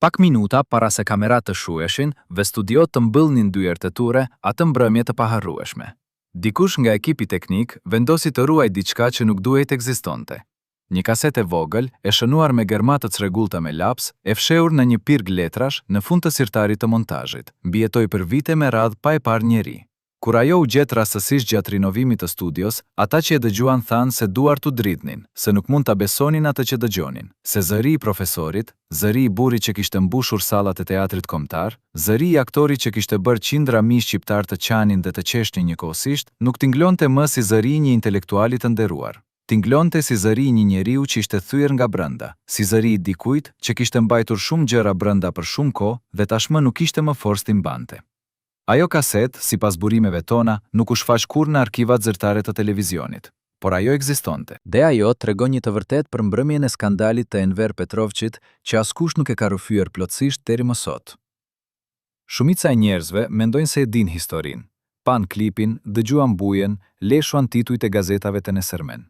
Pak minuta para se kamerat të shuheshin, ve studiot të mbyllnin dyert e tyre atë mbrëmje të paharrueshme. Dikush nga ekipi teknik vendosi të ruaj diçka që nuk duhet ekzistonte. Një kaset e vogël, e shënuar me germa të çrregullta me laps, e fshehur në një pirg letrash në fund të sirtarit të montazhit, mbijetoi për vite me radhë pa e parë njeri. Kur ajo u gjet rastësisht gjatë rinovimit të studios, ata që e dëgjuan thanë se duar t'u dridhnin, se nuk mund ta besonin atë që dëgjonin. Se zëri i profesorit, zëri i burrit që kishte mbushur sallat e teatrit kombëtar, zëri i aktorit që kishte bërë qindra mijë shqiptar të qanin dhe të qeshnin njëkohësisht, nuk tinglonte më si zëri një intelektuali të nderuar. Tinglonte si zëri një njeriu që ishte thyer nga brenda, si zëri i dikujt që kishte mbajtur shumë gjëra brenda për shumë kohë dhe tashmë nuk kishte më forcë t'i mbante. Ajo kaset, sipas burimeve tona, nuk u shfaq kurrë në arkivat zyrtare të televizionit, por ajo ekzistonte. Dhe ajo tregon një të vërtetë për mbrëmjen e skandalit të Enver Petrovçit që askush nuk e ka rrëfyer plotësisht deri më sot. Shumica e njerëzve mendojnë se e dinë historinë. Pan klipin, dëgjuan bujen, leshuan titujt e gazetave të nesërmen.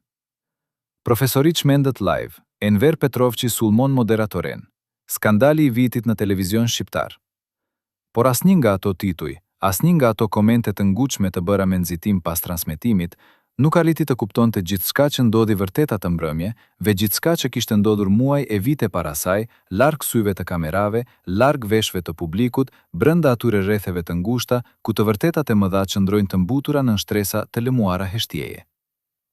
Profesori çmendet live, Enver Petrovçi sulmon moderatoren. Skandali i vitit në televizion shqiptar. Por asnjë nga ato tituj, asnjë nga ato komente të ngutshme të bëra me nxitim pas transmetimit, nuk arriti të kuptonte gjithçka që ndodhi vërtet atë mbrëmje, ve gjithçka që kishte ndodhur muaj e vite para saj, larg syve të kamerave, larg veshëve të publikut, brenda atyre rretheve të ngushta, ku të vërtetat e mëdha qëndrojnë të mbutura në shtresa të lëmuara heshtjeje.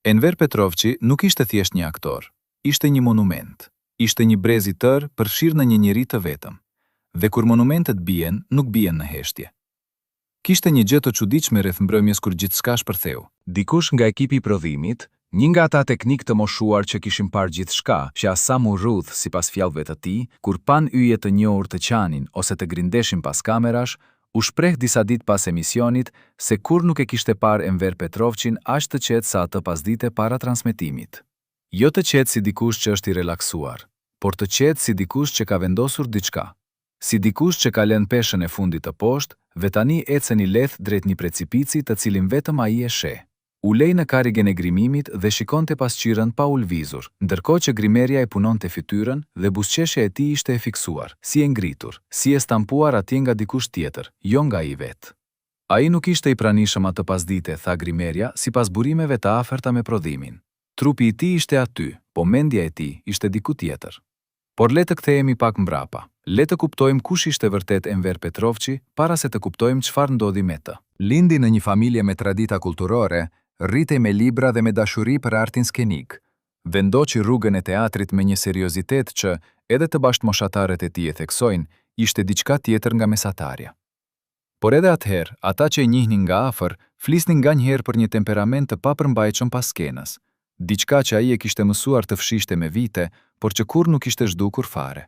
Enver Petrovçi nuk ishte thjesht një aktor, ishte një monument, ishte një brez i tërë përfshirë në një njeri të vetëm. Dhe kur monumentet bien, nuk bien në heshtje. Kishte një gjë të çuditshme rreth mbrëmjes kur gjithçka shpërtheu. Dikush nga ekipi i prodhimit, një nga ata teknik të moshuar që kishin parë gjithçka, që asa mu rrudh sipas fjalëve të tij, kur pan yje të njohur të qanin ose të grindeshin pas kamerash, u shpreh disa ditë pas emisionit se kur nuk e kishte parë Enver Petrovçin aq të qetë sa atë pasdite para transmetimit. Jo të qetë si dikush që është i relaksuar, por të qetë si dikush që ka vendosur diçka. Si dikush që ka lënë peshën e fundit të poshtë, ve tani ecën i lehtë drejt një precipici të cilin vetëm ai e sheh. U lej në karrigen e grimimit dhe shikonte pasqyrën pa u lvizur, ndërkohë që grimerja e punonte fytyrën dhe buzëqeshja e tij ishte e fiksuar, si e ngritur, si e stampuar atje nga dikush tjetër, jo nga ai vet. Ai nuk ishte i pranishëm atë pasdite, tha grimerja, sipas burimeve të afërta me prodhimin. Trupi i tij ishte aty, po mendja e tij ishte diku tjetër. Por le të kthehemi pak mbrapa. Le të kuptojmë kush ishte vërtet Enver Petrovçi para se të kuptojmë çfarë ndodhi me të. Lindi në një familje me tradita kulturore, rritej me libra dhe me dashuri për artin skenik. Vendoqi rrugën e teatrit me një seriozitet që, edhe të bashkëmoshatarët e tij e theksojnë, ishte diçka tjetër nga mesatarja. Por edhe atëherë, ata që e njihnin nga afër, flisnin nganjëherë për një temperament të papërmbajtshëm pas skenës. Diçka që ai e kishte mësuar të fshishte me vite, por që kurrë nuk ishte zhdukur fare.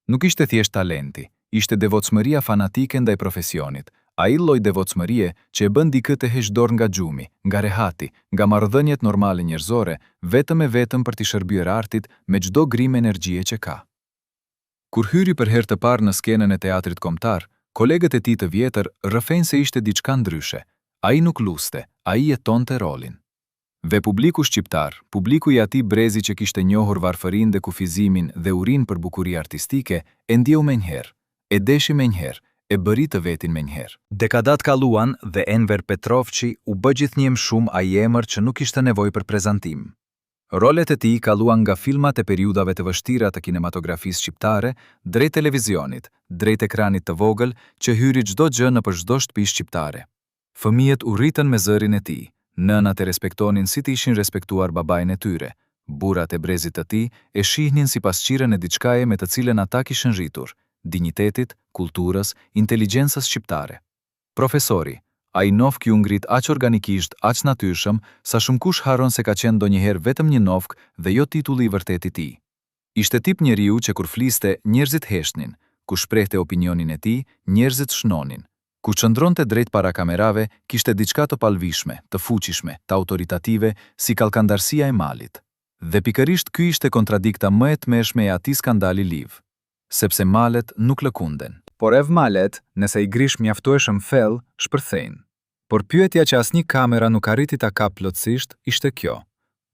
Nuk ishte thjesht talenti, ishte devotshmëria fanatike ndaj profesionit, ai lloj devotshmërie që e bën dikë të heqë dorë nga xhumi, nga rehati, nga marrëdhëniet normale njerëzore, vetëm e vetëm për t'i shërbyer artit me çdo grimë energjie që ka. Kur hyri për herë të parë në skenën e teatrit kombëtar, kolegët e tij të vjetër rrëfejnë se ishte diçka ndryshe. Ai nuk luste, ai jetonte rolin. Ve publiku shqiptar, publiku i atij brezi që kishte njohur varfërinë dhe kufizimin dhe urinë për bukuri artistike, e ndjeu menjëherë, e deshi menjëherë, e bëri të vetin menjëherë. Dekadat kaluan dhe Enver Petrovçi u bë gjithnjëm shumë ai emër që nuk kishte nevojë për prezantim. Rolet e tij kaluan nga filmat e periudhave të vështira të kinematografisë shqiptare, drejt televizionit, drejt ekranit të vogël që hyri çdo gjë nëpër çdo shtëpi shqiptare. Fëmijët u rritën me zërin e tij. Nënat e respektonin si të ishin respektuar babain e tyre. Burrat e brezit të tij e shihnin si pasqyrën e diçkaje me të cilën ata kishin rritur, dinjitetit, kulturës, inteligjencës shqiptare. Profesori, ai nofk ju ngrit aq organikisht, aq natyrshëm, sa shumëkush harron se ka qenë ndonjëherë vetëm një nofk dhe jo titulli i vërtet i tij. Ishte tip njeriu që kur fliste, njerëzit heshnin, ku shprehte opinionin e tij, njerëzit shnonin. Ku qëndronte drejt para kamerave, kishte diçka të palvishme, të fuqishme, të autoritative, si kallkandarësia e malit. Dhe pikërisht ky ishte kontradikta më e tmeshme e atij skandali liv. Sepse malet nuk lëkunden. Por ev malet, nëse i grish mjaftueshëm fell, shpërthejnë. Por pyetja që asnjë kamera nuk arriti ta kap plotësisht ishte kjo.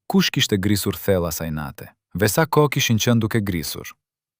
Kush kishte grisur thell asaj nate? Ve sa kohë kishin qenë duke grisur?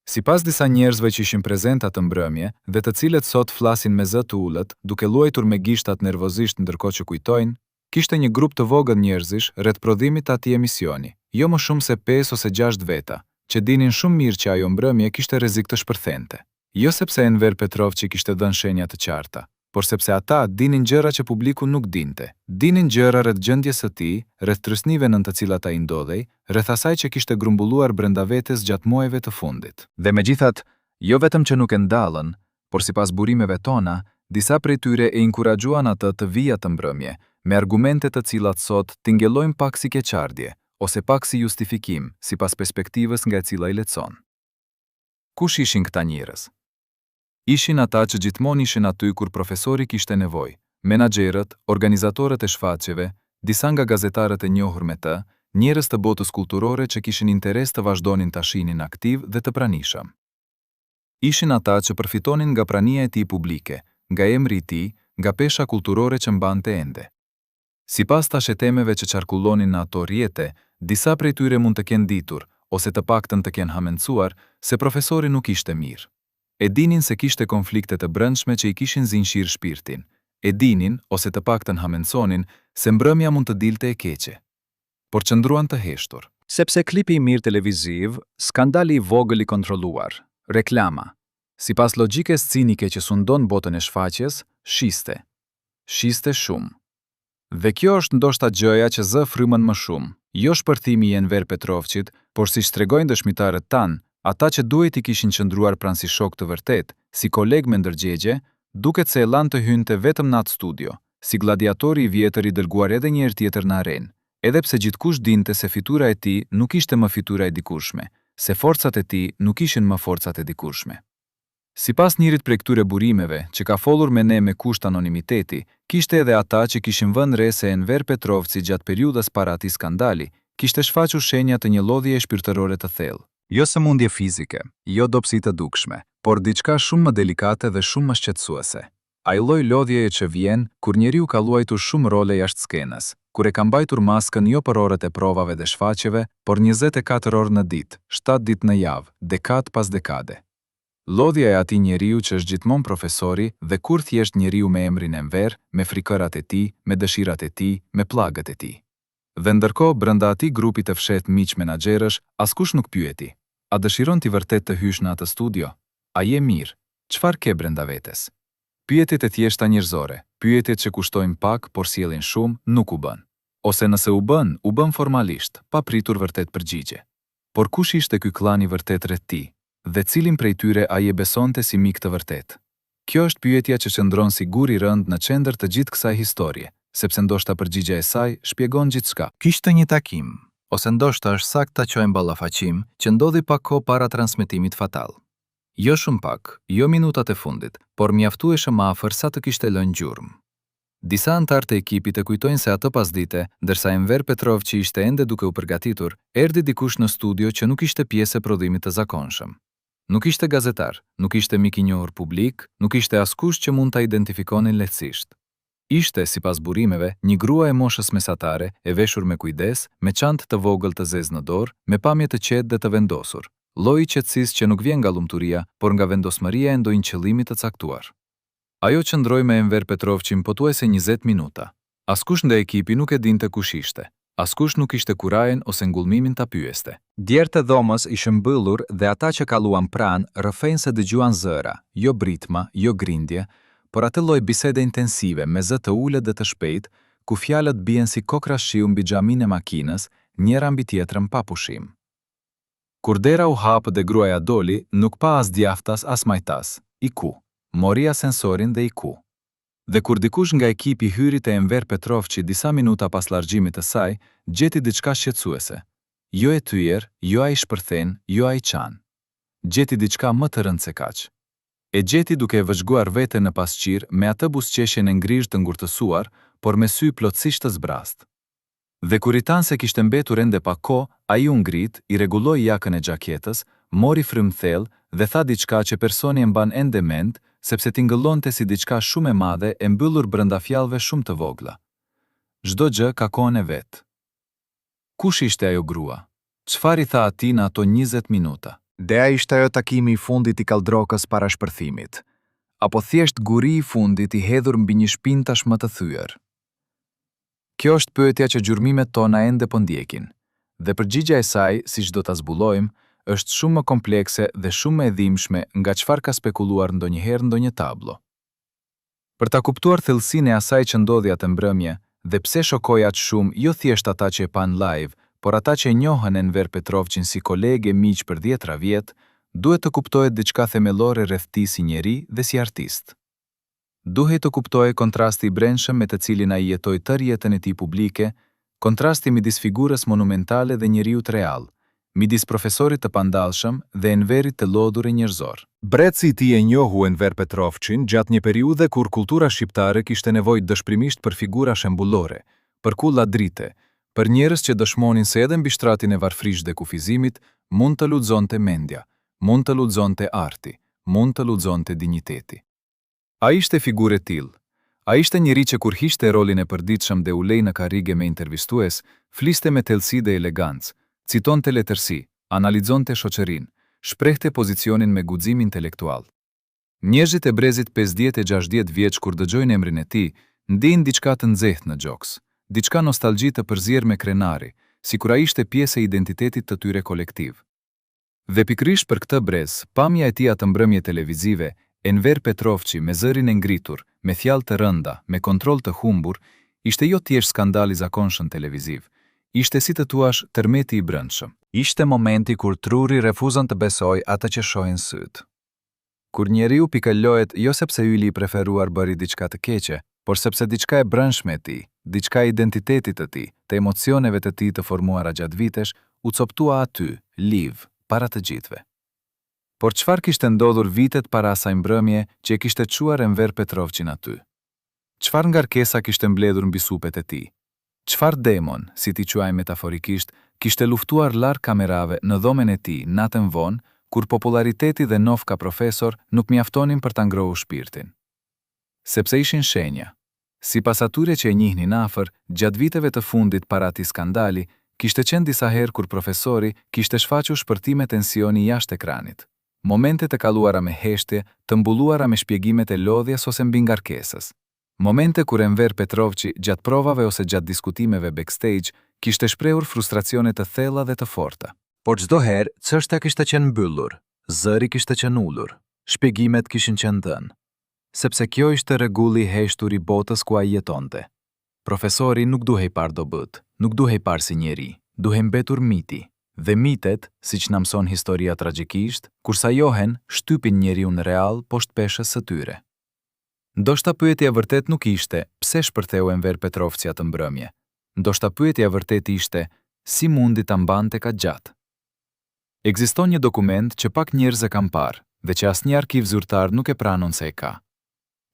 Sipas disa njerëzve që ishin prezent atë mbrëmje dhe të cilët sot flasin me zë të ulët, duke luajtur me gishtat nervozisht ndërkohë që kujtojnë, kishte një grup të vogël njerëzish rreth prodhimit të atij emisioni, jo më shumë se 5 ose 6 veta, që dinin shumë mirë që ajo mbrëmje kishte rrezik të shpërthente. Jo sepse Enver Petrovci kishte dhënë shenja të qarta, por sepse ata dinin gjëra që publiku nuk dinte. Dinin gjëra rreth gjendjes së tij, rreth trysnive nën të cilat ai ndodhej, rreth asaj që kishte grumbulluar brenda vetes gjatë muajve të fundit. Dhe megjithatë, jo vetëm që nuk e ndallën, por sipas burimeve tona, disa prej tyre e inkuraxhuan atë të vijë atë mbrëmje, me argumente të cilat sot tingëllojmë pak si keqardhje, ose pak si justifikim, sipas perspektivës nga e cila i lexon. Kush ishin këta njerëz? Ishin ata që gjithmonë ishin aty kur profesori kishte nevojë, menaxherët, organizatorët e shfaqjeve, disa nga gazetarët e njohur me të, njerëz të botës kulturore që kishin interes të vazhdonin ta shihnin aktiv dhe të pranishëm. Ishin ata që përfitonin nga prania e tij publike, nga emri i tij, nga pesha kulturore që mbante ende. Sipas tashetemeve që qarkullonin në ato rrjete, disa prej tyre mund të kenë ditur, ose të paktën të kenë hamencuar, se profesori nuk ishte mirë. E dinin se kishte konflikte të brendshme që i kishin zinxhir shpirtin. E dinin, ose të paktën hamenconin, se mbrëmja mund të dilte e keqe. Por qëndruan të heshtur. Sepse klipi i mirë televiziv, skandali i vogël i kontrolluar, reklama. Sipas logjikës cinike që sundon botën e shfaqjes, shiste. Shiste shumë. Dhe kjo është ndoshta gjëja që zë frymën më shumë, jo shpërthimi i Enver Petrovcit, por siç tregojnë dëshmitarët tanë, ata që duhet i kishin qëndruar pranë si shok të vërtet, si koleg me ndërgjegje, duket se e lanë të hynte vetëm në atë studio, si gladiatori i vjetër i dërguar edhe një herë tjetër në arenë, edhe pse gjithkush dinte se fitura e tij nuk ishte më fitura e dikurshme, se forcat e tij nuk ishin më forcat e dikurshme. Sipas njërit prej këtyre burimeve, që ka folur me ne me kusht anonimiteti, kishte edhe ata që kishin vënë re se Enver Petrovci gjatë periudhës para atij skandali, kishte shfaqur shenja të një lodhjeje shpirtërore të thellë. Jo sëmundje fizike, jo dobësi të dukshme, por diçka shumë më delikate dhe shumë më shqetësuese. Ai lloj lodhjeje që vjen kur njeriu ka luajtur shumë role jashtë skenës, kur e ka mbajtur maskën jo për orët e provave dhe shfaqjeve, por 24 orë në ditë, 7 ditë në javë, dekadë pas dekade. Lodhja e atij njeriu që është gjithmonë profesori dhe kur thjesht njeriu me emrin Enver, me frikërat e tij, me dëshirat e tij, me pllagët e tij. Dhe ndërkohë brenda atij grupi të fshehtë miq menaxherësh, askush nuk pyeti: a dëshiron ti vërtet të hysh në atë studio? A je mirë? Çfarë ke brenda vetes? Pyetjet e thjeshta njerëzore, pyetjet që kushtojnë pak por sjellin shumë, nuk u bën. Ose nëse u bën formalisht, pa pritur vërtet përgjigje. Por kush ishte ky klan i vërtet rreth tij? Dhe cilin prej tyre ai e besonte si mik të vërtet? Kjo është pyetja që qëndron si gur i rënd në qendër të gjithë kësaj historie, sepse ndoshta përgjigja e saj shpjegon gjithçka. Kishte një takim, ose ndoshta është saktë ta quajmë ballafaqim, që ndodhi pak kohë para transmetimit fatal. Jo shumë pak, jo minutat e fundit, por mjaftueshëm afër sa të kishte lënë gjurmë. Disa anëtar të ekipit e kujtojnë se atë pasdite, ndërsa Enver Petrovci ishte ende duke u përgatitur, erdhi dikush në studio që nuk ishte pjesë e prodhimit të zakonshëm. Nuk ishte gazetar, nuk ishte mik i njohur publik, nuk ishte askush që mund ta identifikonin lehtësisht. Ishte, sipas burimeve, një grua e moshës mesatare, e veshur me kujdes, me çantë të vogël të zezë në dorë, me pamje të qetë dhe të vendosur. Lloji i qetësisë që nuk vjen nga lumturia, por nga vendosmëria e ndonjë qëllimi të caktuar. Ajo qëndroi me Enver Petrovcin pothuajse 20 minuta. Askush nga ekipi nuk e dinte kush ishte. Askush nuk ishte kurajen ose ngullmimin ta pyeste. Djertë e dhomës ishin mbyllur dhe ata që kaluan pranë rrëfejnë se dëgjuan zëra, jo britma, jo grindje, por atë lloj bisede intensive me zë të ulët dhe të shpejtë, ku fjalët bien si kokra shiu mbi xhamin e makinës, njëra mbi tjetrën pa pushim. Kur dera u hapë dhe gruaja doli, nuk pa as djaftas as majtas. I ku? Mori asensorin dhe i ku. Dhe kur dikush nga ekipi hyri te Enver Petrovci disa minuta pas largjimit të saj, gjeti diçka shqetësuese. Jo e tyer, jo ai shpërthen, jo ai çan. Gjeti diçka më të rëndë se kaq. E gjeti duke e vëzhguar veten në pasqyrë me atë buzëqeshjen e ngrizh të ngurtësuar, por me sy plotësisht të zbrast. Dhe kur i tan se kishte mbetur ende pa kohë, ai u ngrit, i rregulloi jakën e xhaketës, mori frymë thellë dhe tha diçka që personi e mban ende mend, sepse tingëllonte si diçka shumë e madhe e mbyllur brenda fjalëve shumë të vogla. Çdo gjë ka kohën e vet. Kush ishte ajo grua? Çfarë i tha atij në ato 20 minuta? Dea ishte ajo takimi I fundit I kaldrokës para shpërthimit, apo thjesht guri I fundit I hedhur mbi një shpinë tashmë të thyer. Kjo është pyetja që gjurmimet tona ende po ndjekin, dhe përgjigja e saj, siç do ta zbulojmë, është shumë më komplekse dhe shumë më e dhimbshme nga çfarë ka spekuluar ndonjëherë ndonjë tablo. Për ta kuptuar thellësinë e asaj që ndodhi atë mbrëmje dhe pse shokoi aq shumë jo thjesht ata që e pan live, por ata që e njohën Enver Petrovçin si kolegë e miq për 10 vjet, duhet të kuptohet diçka themelore rreth tij si njeri dhe si artist. Duhet të kuptohet kontrasti I brendshëm me të cilin ai jetoi tërë jetën e tij publike, kontrasti midis figurës monumentale dhe njeriut real, midis profesorit të pandallshëm dhe Enverit të lodhur e njerëzor. Breci I tij e njohu Enver Petrovçin gjatë një periudhe kur kultura shqiptare kishte nevojë dëshprimisht për figura shembullore, për kulla drite, për njerëz që dëshmonin se edhe mbi shtratin e varfrish dhe kufizimit mund të lulëzonte mendja, mund të lulëzonte arti, mund të lulëzonte dinjiteti. Ai ishte figurë e tillë. Ai ishte njeri që kur hiqte rolin e përditshëm dhe u lej në karrige me intervistues, fliste me thellësi dhe elegancë, citonte letërsi, analizonte shoqërinë, shprehte pozicionin me guxim intelektual. Njerëzit e brezit 50 e 60 vjeç kur dëgjojnë emrin e tij, ndjejnë diçka të nxehtë në gjoks, diçka nostalgji të përzier me krenari, sikur ai ishte pjesë e identitetit të tyre kolektiv. Dhe pikërisht për këtë brez, pamja e tij atë mbrëmje televizive, Enver Petrovçi me zërin e ngritur, me fjalë të rënda, me kontroll të humbur, ishte jo thjesht skandal I zakonshëm televiziv, ishte si të thuash tërmeti I brendshëm. Ishte momenti kur truri refuzon të besoj atë që shohin syt. Kur njeriu pikëllohet jo sepse yli I preferuar bëri diçka të keqe, por sepse diçka e brendshme e tij, diçka e identitetit të tij, të emocioneve të tij të formuara gjatë vitesh, u coptua aty, live, para të gjithëve. Por çfarë kishte ndodhur vitet para asaj mbrëmje që e kishte çuar Enver Petrovçin aty? Çfarë ngarkesa kishte mbledhur mbi supet e tij? Çfarë demon, si ti quaj metaforikisht, kishte luftuar larg kamerave në dhomën e tij natën vonë, kur populariteti dhe nofka profesor nuk mjaftonin për ta ngrohur shpirtin? Sepse ishin shenja. Sipas atyre që e njihnin afër, gjatë viteve të fundit para atij skandali, kishte qenë disa herë kur profesori kishte shfaqur shpërtime tensioni jashtë ekranit. Momente të kaluara me heshtje, të mbulluara me shpjegimet e lodhjes ose mbi ngarkesës. Momente kur Enver Petrovçi gjatë provave ose gjatë diskutimeve backstage kishte shprehur frustracione të thella dhe të forta. Por çdo herë çështja kishte qenë mbyllur, zëri kishte qenë ulur, shpjegimet kishin qenë dhënë. Sepse kjo ishte rregulli I heshtur I botës ku ai jetonte. Profesori nuk duhej parë dobët, nuk duhej parë si njeri, duhej mbetur miti. Dhe mitet, siç na mëson historia tragjikisht, kur sajohen, shtypin njeriun real poshtë peshës së tyre. Ndoshta pyetja vërtet nuk ishte pse shpërtheu Enver Petrovçi atë mbrëmje. Ndoshta pyetja vërtet ishte si mundi ta mbante kaq gjatë. Ekziston një dokument që pak njerëz e kanë parë dhe që asnjë arkiv zyrtar nuk e pranon se e ka.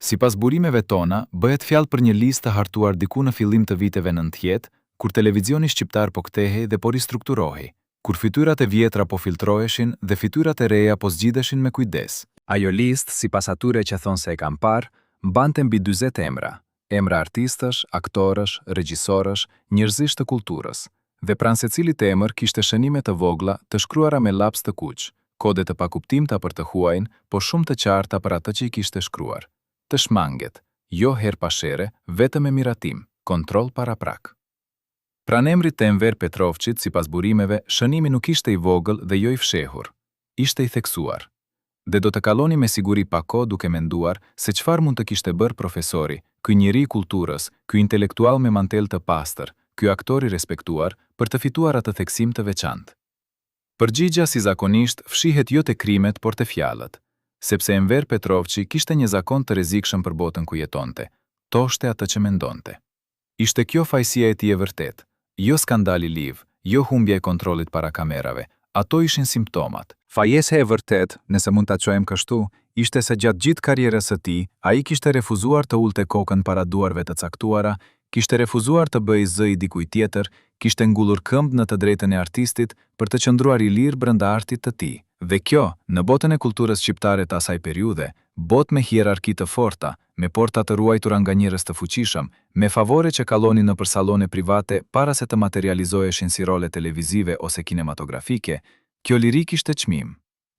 Sipas burimeve tona, bëhet fjalë për një listë të hartuar diku në fillim të viteve 90, kur televizioni shqiptar po kthehej dhe po ristrukturohej, kur fytyrat e vjetra po filtroheshin dhe fytyrat e reja po zgjidheshin me kujdes. Ajo listë, sipas atyre që thonë se e kanë parë, mbante mbi 40 emra, emra artistësh, aktorësh, regjisorësh, njerëzish të kulturës, dhe pranë secilit emër kishte shënime të vogla të shkruara me laps të kuq, kode të pakuptimta për të huajin, po shumë të qarta për atë që I kishte shkruar. Të shmanget, jo her pashere, vetëm me miratim, kontroll para prak. Pranë emrit të Enver Petrovçit, sipas burimeve, shënimi nuk ishte I vogël dhe jo I fshehur, ishte I theksuar. Dhe do të kaloni me siguri pa kohë duke menduar se çfarë mund të kishte bërë profesori, ky njeri I kulturës, ky intelektual me mantel të pastër, ky aktor I respektuar për të fituar atë theksim të veçantë. Përgjigja si zakonisht fshihet jo te krimet por te fjalët, sepse Enver Petrovçi kishte një zakon të rrezikshëm për botën ku jetonte, toshte atë që mendonte. Ishte kjo fajësia e tij e vërtet, jo skandali liv, jo humbja e kontrollit para kamerave, ato ishin simptomat. Fajesa e vërtet, nëse mund ta quajmë kështu, ishte se gjatë gjithë karrierës së tij, ai kishte refuzuar të ulte kokën para duarve të caktuara, kishte refuzuar të bëjë zë I dikujt tjetër, kishte ngullur këmbë në të drejtën e artistit për të qëndruar I lirë brenda artit të tij. Dhe kjo, në botën e kulturës shqiptare të asaj periudhe, botë me hierarki të forta, me porta të ruajtura nga njerëz të fuqishëm, me favore që kallonin nëpër sallone private para se të materializoheshin si role televizive ose kinematografike, kjo liri kishte çmim.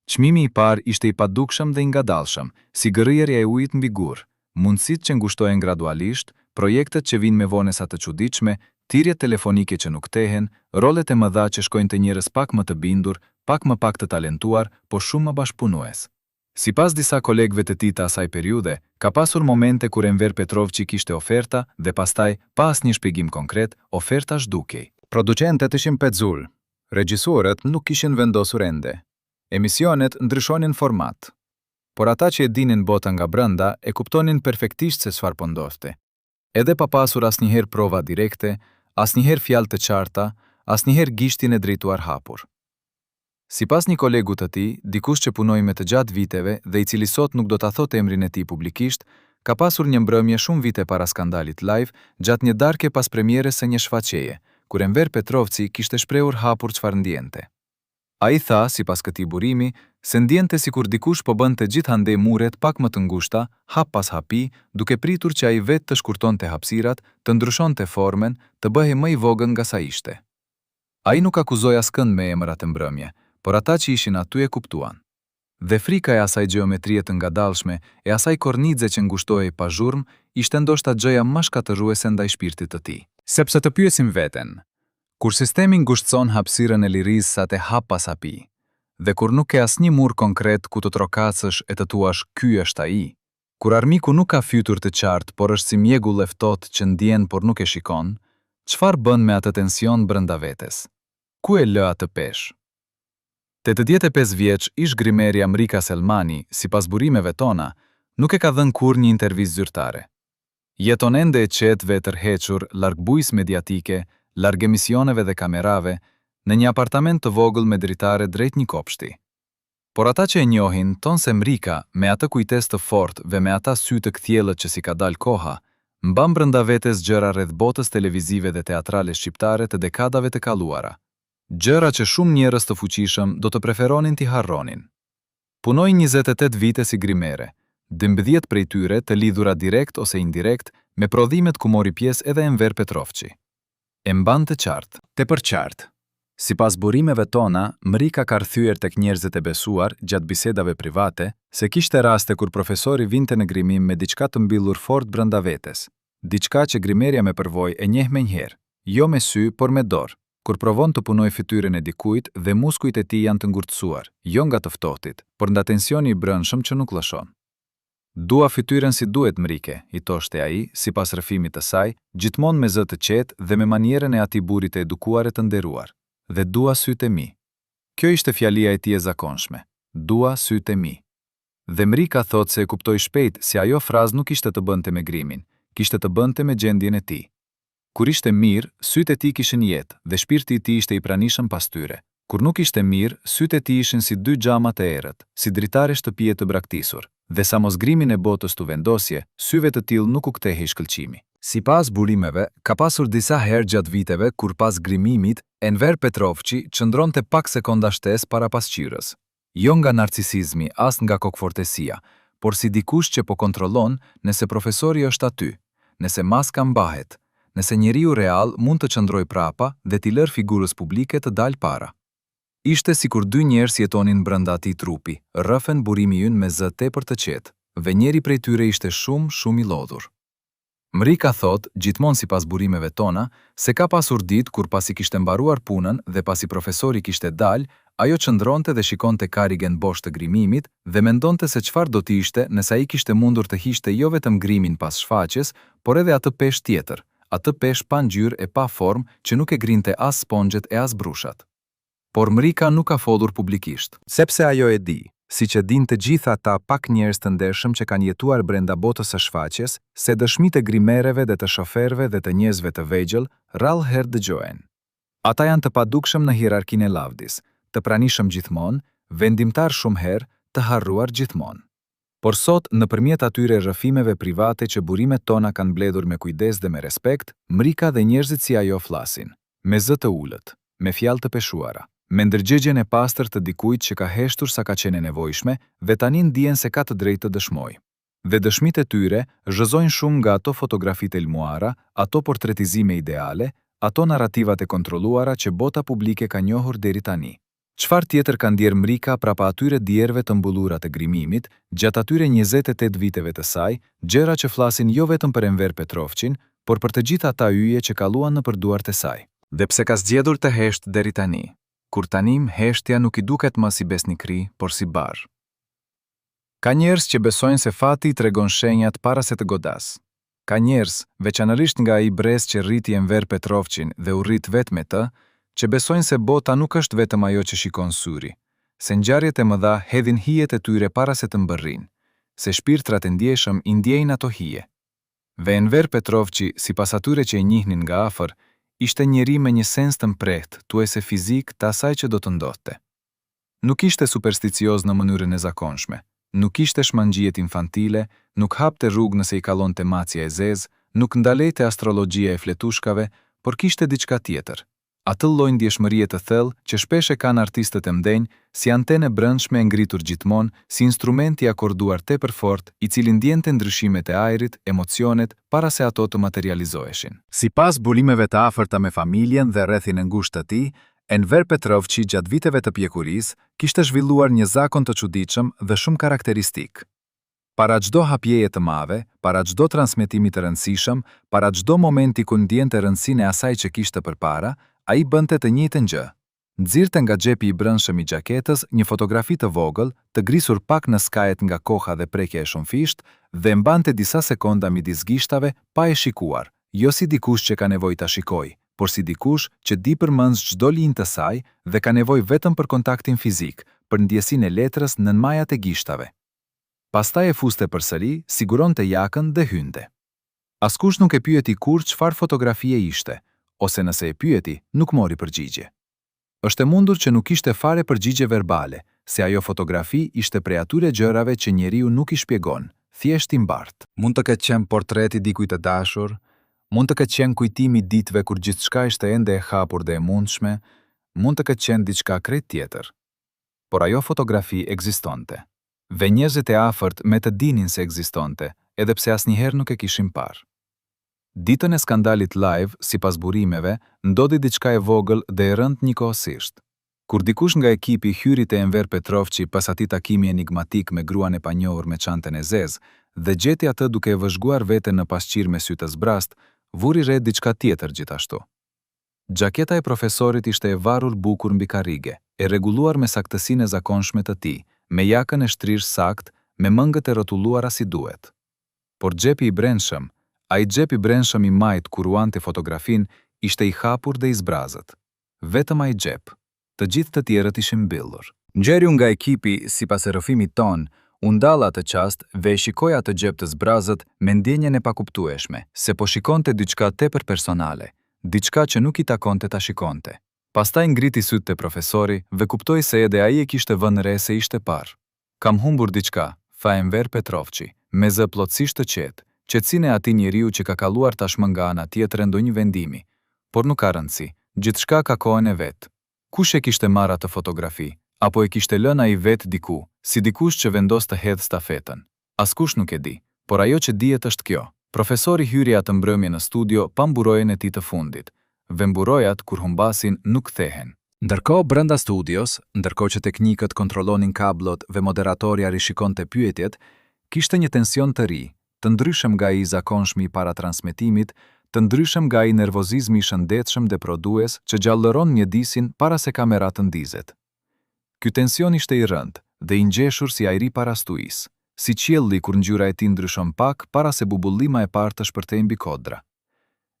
Çmimi i parë ishte i padukshëm dhe i ngadalshëm, si gërrjerja e ujit mbi gur, mundësitë që ngushtohen gradualisht, projektet që vinë me vonesa të çuditshme, thirrjet telefonike që nuk tehen, rolet e mëdha që shkojnë te njerëz pak më të bindur, pak më pak të talentuar, por shumë më bashkëpunues. Sipas disa kolegëve të tij të asaj periudhe, ka pasur momente kur Enver Petrovçi kishte oferta dhe pastaj, pa asnjë shpjegim konkret, oferta zhdukej. Producentët ishin pedzul, regjisorët nuk kishin vendosur ende. Emisionet ndryshonin format. Por ata që e dinin botën nga brenda e kuptonin perfektisht se çfarë po ndodhte. Edhe pa pasur asnjëherë prova direkte, asnjëherë fjalë të qarta, asnjëherë gishtin e drejtuar hapur. Sipas një kolegu të tij, dikush që punoi me të gjatë viteve dhe i cili sot nuk do ta thotë emrin e tij publikisht, ka pasur një mbrëmje shumë vite para skandalit live, gjatë një darke pas premierës së një shfaqjeje, kur Enver Petrovçi kishte shprehur hapur çfarë ndjente. Ai tha, sipas këtij burimi, se ndjente sikur dikush po bënte gjithandej muret pak më të ngushta, hap pas hapi, duke pritur që ai vetë të shkurtonte hapësirat, të ndryshonte formen, të bëhej më i vogël nga sa ishte. Ai nuk akuzoi askënd me emrat e mbrëmje, por ata që ishin aty e kuptuan. Dhe frika e asaj gjeometrie të ngadalshme, e asaj kornidze që ngushtohej pa zhurmë, ishte ndoshta gjëja më shkatërruese ndaj shpirtit të tij. Sepse të pyesim veten, kur sistemi ngushtson hapësirën e lirisë sa te hap pas hapi, dhe kur nuk ke asnjë mur konkret ku të trokacësh e të thuash ky është ai, kur armiku nuk ka fytur të qartë, por është si mjegull e ftohtë që ndjen por nuk e shikon, çfarë bën me atë tension brenda vetes? Ku e lë atë peshë? 85 vjeç ish grimeri Amrika Selmani, sipas burimeve tona, nuk e ka dhënë kurrë një intervistë zyrtare. Jeton ende e qetë ve tërhequr, larg bujës mediatike, larg emisioneve dhe kamerave, në një apartament të vogël me dritare drejt një kopshti. Por ata që e njohin, tonë se Mrika, me atë kujtesë të fortë dhe me ata sy të kthjellët që si ka dalë koha, mban brenda vetes gjëra rreth botës televizive dhe teatrale shqiptare të dekadave të kaluara. Gjëra që shumë njerëz të fuqishëm do të preferonin t'i harronin. Punoi 28 vite si grimere, 12 prej tyre të lidhura direkt ose indirekt me prodhimet ku mori pjesë edhe Enver Petrovçi. E mban të qartë, tepër qartë. Sipas burimeve tona, Mrika ka rthyer tek njerëzit e besuar gjatë bisedave private se kishte raste kur profesori vinte në grimim me diçka të mbyllur fort brenda vetes, diçka që grimerja me përvojë e njeh menjëherë, jo me sy, por me dorë. Kur provon të punoj fytyrën e dikujt dhe muskujt e tij janë të ngurtësuar, jo nga të ftohtit, por nga tensioni i brendshëm që nuk lëshon. Dua fytyrën si duhet Mrike, i thoshte ai, sipas rrëfimit të saj, gjithmonë me zë të qetë dhe me manierën e atij burri të edukuar e të nderuar. Dhe dua sytë e mi. Kjo ishte fjalia e tij e zakonshme. Dua sytë e mi. Dhe Mrika thotë se e kuptoi shpejt se ajo frazë nuk ishte të bënte me grimin, kishte të bënte me gjendjen e tij. Kur ishte mirë, sytë e tij kishin jetë dhe shpirti i tij ishte i pranishëm pas tyre. Kur nuk ishte mirë, sytë e tij ishin si dy xhama të errët, si dritare shtëpie të braktisur, dhe sa mos grimin e botës tu vendosje, syve të tillë nuk u kthehej shkëlqimi. Sipas burimeve, ka pasur disa herë gjatë viteve kur pas grimimit, Enver Petrovçi qëndronte pak sekonda shtesë para pasqyrës. Jo nga narcisizmi, as nga kokfortesia, por si dikush që po kontrollon nëse profesori është aty, nëse maska mbahet, nëse njeriu real mund të qëndroj prapa dhe t'i lër figurës publike të dalë para. Ishte sikur dy njerëz jetonin brenda atij trupi, rrëfen burimi ynë me zë tepër të qetë, dhe njeri prej tyre ishte shumë i lodhur. Mrika thot, gjithmonë sipas burimeve tona, se ka pasur ditë kur pasi kishte mbaruar punën dhe pasi profesori kishte dalë, ajo qëndronte dhe shikonte karigen bosh të grimimit dhe mendonte se çfarë do t'i ishte nëse ai kishte mundur të hiqte jo vetëm grimin pas shfaqjes, por edhe atë peshë tjetër, atë peshë pa ngjyrë e pa formë që nuk e grinte as sponxhet e as brushat. Por Mrika nuk ka folur publikisht, sepse ajo e di, siç e dinë të gjitha ata pak njerëz të ndershëm që kanë jetuar brenda botës së shfaqjes, se dëshmitë e grimereve dhe të shoferëve dhe të njerëzve të vegjël rrallë herë dëgjojnë. Ata janë të padukshëm në hierarkinë e lavdis, të pranishëm gjithmonë, vendimtar shumë herë, të harruar gjithmonë. Por sot, nëpërmjet atyre rrëfimeve private që burimet tona kanë mbledhur me kujdes dhe me respekt, Mrika dhe njerëzit si ajo flasin, me zë të ulët, me fjalë të peshuara, me ndërgjegjen e pastër të dikujt që ka heshtur sa ka qenë nevojshme dhe tani ndjen se ka të drejtë të dëshmojë. Dhe dëshmitë e tyre zhëzojnë shumë nga ato fotografitë elmuara, ato portretizime ideale, ato narrativat e kontrolluara që bota publike ka njohur deri tani. Çfarë tjetër ka ndjerë Mrika prapa atyre djerve të mbullura të grimimit, gjatë atyre 28 viteve të saj, gjëra që flasin jo vetëm për Enver Petrovçin, por për të gjitha ata yje që kaluan në përduart e saj. Dhe pse ka zgjedhur të heshtë deri tani, kur tanim heshtja nuk i duket më si besnikri, por si barë. Ka njerëz që besojnë se fati i tregon shenjat para se të godas. Ka njerëz, veçanërisht nga ai brez që rriti Enver Petrovçin dhe u rrit vetë me të, që besojnë se bota nuk është vetëm ajo që shikon syri, se ngjarjet e mëdha hedhin hijet e tyre para se të mbërrin, se shpirtrat e ndjeshëm i ndjejnë ato hije. Ve Enver Petrovçi, sipas atyre që e njihnin nga afër, ishte njeri me një sens të mprehtë, tuese fizik të asaj që do të ndodhte. Nuk ishte supersticioz në mënyrën e zakonshme, nuk ishte shmangjiet infantile, nuk hapte rrugë nëse i kalonte macja e zezë, nuk ndalejte astrologjia e fletushkave, por kishte diçka tjetër. Atë lloj ndjeshmërie të thellë që shpesh e kanë artistët e mdenj, si antene brendshme e ngritur gjithmonë, si instrument i akorduar tepërfort, i cili ndjente ndryshimet e ajrit, emocionet, para se ato të materializoheshin. Sipas burimeve të afërta me familjen dhe rrethin e ngushtë të tij, Enver Petrovçi gjatë viteve të pjekurisë kishte zhvilluar një zakon të çuditshëm dhe shumë karakteristik. Para çdo hapjeje të madhe, para çdo transmetimi të rëndësishëm, para çdo momenti ku ndjente rëndësinë e asaj që kishte përpara, ai bënte të njëjtën gjë. Nxirrte nga xhepi i brendshëm i xhaketës një fotografi të vogël, të grisur pak në skajet nga koha dhe prekja e shumfisht, dhe mbante disa sekonda midis gishtave pa e shikuar, jo si dikush që ka nevojë ta shikojë, por si dikush që di përmend çdo linjë të saj dhe ka nevojë vetëm për kontaktin fizik, për ndjesinë e letrës nën majat e gishtave. Pastaj e fuste përsëri, siguronte jakën dhe hynte. Askush nuk e pyeti kurrë çfarë fotografie ishte, ose nëse e pyeti, nuk mori përgjigje. Është e mundur që nuk ishte fare përgjigje verbale, se ajo fotografi ishte prej atyre gjërave që njeriu nuk i shpjegon, thjesht i mbart. Mund të ketë qenë portreti dikujt të dashur, mund të ketë qenë kujtimi i ditëve kur gjithçka ishte ende e hapur dhe e mundshme, mund të ketë qenë diçka krejt tjetër. Por ajo fotografi ekzistonte. Dhe njerëzit e afërt me të dinin se ekzistonte, edhe pse asnjëherë nuk e kishin parë. Ditën e skandalit live, sipas burimeve, ndodhi diçka e vogël dhe e rëndë njëkohësisht. Kur dikush nga ekipi hyri te Enver Petrovçi pas atij takimi enigmatik me gruan e panjohur me çantën e zezë dhe gjeti atë duke e vëzhguar veten në pasqyrë me sy të zbrast, vuri re diçka tjetër gjithashtu. Xhaketa e profesorit ishte e varur bukur mbi karrige, e rregulluar me saktësinë e zakonshme të tij, me jakën e shtrirë sakt, me mëngët e rrotulluara si duhet. Por xhepi i brendshëm, ai xhep i brendshëm i majt ku ruante fotografin, ishte i hapur dhe i zbrazët. Vetëm ai xhep. Të gjithë të tjerët ishin mbyllur. Nxjerju nga ekipi, sipas e rrëfimit ton, u ndalla atë çast dhe e shikoi atë xhep të zbrazët me ndjenjen e pakuptueshme, se po shikonte diçka tepër personale, diçka që nuk i takonte ta shikonte. Pastaj ngriti sytë te profesori dhe kuptoi se edhe ai e kishte vënë re se ishte parë. Kam humbur diçka, tha Enver Petrovçi, me zë plotësisht të qetë, qetësinë e atij njeriu që ka kalluar tashmë nga ana tjetër e ndonjë vendimi, por nuk ka rëndësi, gjithçka ka kohën e vet. Kush e kishte marrë atë fotografi, apo e kishte lënë ai vet diku, si dikush që vendos të hedhë stafetën? Askush nuk e di, por ajo që dihet është kjo. Profesori hyri atë mbrëmje në studio pa mburojën e tij të fundit, dhe mburojat kur humbasin nuk kthehen. Ndërkohë brenda studios, ndërkohë që teknikët kontrollonin kablot dhe moderatorja rishikonte pyetjet, kishte një tension të ri, të ndryshëm nga ai i zakonshëm i paratransmetimit, të ndryshëm nga ai nervozizmi i shëndetshëm dhe prodhues që gjallëron mjedisin para se kamera të ndizet. Ky tension ishte i rëndë dhe i ngjeshur si ajri para stuis, si qielli kur ngjyra e tij ndryshon pak para se bubullima e parë të shpërtejë mbi kodra.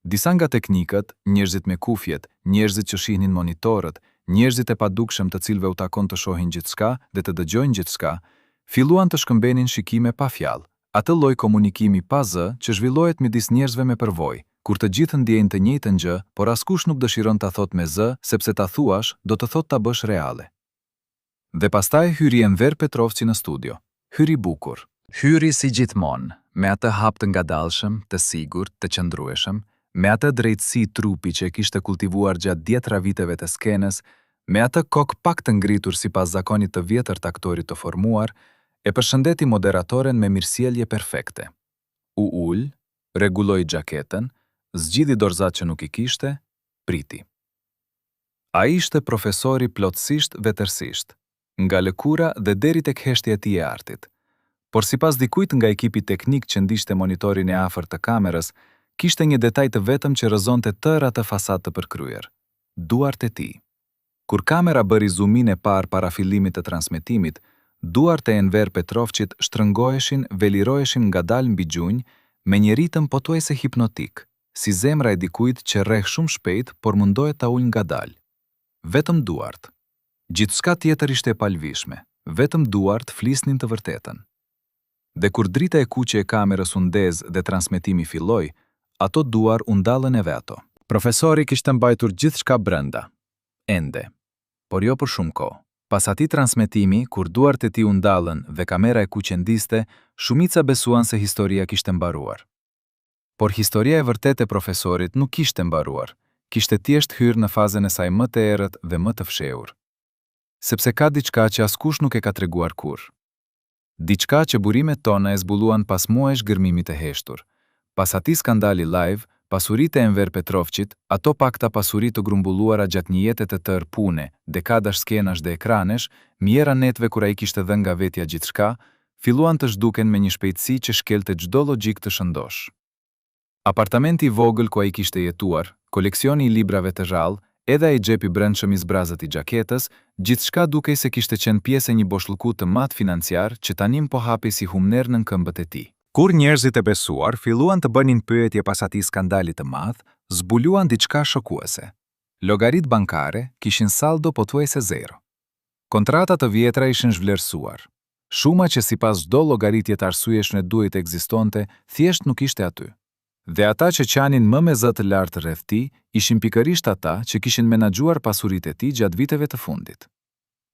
Disa nga teknikët, njerëzit me kufjet, njerëzit që shihnin monitorët, njerëzit e padukshëm të cilëve u takon të shohin gjithçka dhe të dëgjojnë gjithçka, filluan të shkëmbenin shikime pa fjalë, atë lloj komunikimi pa zë që zhvillohet midis njerëzve me përvojë, kur të gjithë ndjejnë të njëjtën gjë, por askush nuk dëshiron ta thotë me zë, sepse ta thuash do të thotë ta bësh reale. Dhe pastaj hyri Enver Petrovçi në studio. Hyri bukur. Hyri si gjithmonë, me atë hap të ngadalshëm, të sigurt, të qëndrueshëm, me atë drejtësi trupi që e kishte kultivuar gjatë 10 viteve të skenës, me atë kokë pak të ngritur sipas zakonit të vjetër të aktorit të formuar, e përshëndeti moderatoren me mirësjellje perfekte. U ul, rregulloi xhaketën, zgjidhi dorëzat që nuk i kishte, priti. A ishte profesori plotësisht vetërsisht, nga lëkura dhe deri tek heshtja e tij e artit. Por sipas dikujt nga ekipi teknik që ndiqte monitorin e afërt të kamerës, kishte një detaj të vetëm që rrëzonte tërë atë fasadë të përkryer: duart e tij. Kur kamera bëri zoomin e parë para fillimit të transmetimit, duart e Enver Petrovçit shtrëngoheshin, veliroheshin ngadalë mbi gjunjë me një ritëm pothuajse hipnotik, si zemra e dikujt që rreh shumë shpejt por mundohet ta ulë ngadalë. Vetëm duart. Gjithçka tjetër ishte e palvishme, vetëm duart flisnin të vërtetën. Dhe kur drita e kuqe e kamerës u ndez dhe transmetimi filloi, ato duar u ndallën edhe ato. Profesori kishte mbajtur gjithçka brenda. Ende. Por jo për shumë kohë. Pas atij transmetimi, kur duart e tij u ndallën dhe kamera e kuqe ndiste, shumica besuan se historia kishte mbaruar. Por historia e vërtetë e profesorit nuk kishte mbaruar. Kishte thjesht hyrë në fazën e saj më të errët dhe më të fshehur. Sepse ka diçka që askush nuk e ka treguar kurrë. Diçka që burimet tona e zbuluan pas muajsh gërmimit të heshtur. Pas atij skandali live, pasuritë e Enver Petrovçit, ato pakta pasuri të grumbulluara gjatë një jete të tërë pune, dekadash skenash dhe ekranesh, mijëra netve kur ai kishte dhënë nga vetja gjithçka, filluan të zhduken me një shpejtësi që shkelte çdo logjik të shëndosh. Apartamenti i vogël ku ai kishte jetuar, koleksioni i librave të rrallë, edhe ai xhepi brendshëm i zbrazët i xhaketës, gjithçka dukej se kishte qenë pjesë e një boshllëku të madh financiar që tani po hapi si humner nën këmbët e tij. Kur njerëzit e besuar filluan të bënin pyetje pas atij skandali të madh, zbuluan diçka shokuese. Llogaritë bankare kishin saldo pothuajse zero. Kontratat të vjetra ishin zhvlerësuar. Shuma që sipas çdo llogaritje të arsyeshme duhet të ekzistonte, thjesht nuk ishte aty. Dhe ata që qanin më me zë të lartë rreth tij ishin pikërisht ata që kishin menaxhuar pasuritë e tij gjatë viteve të fundit.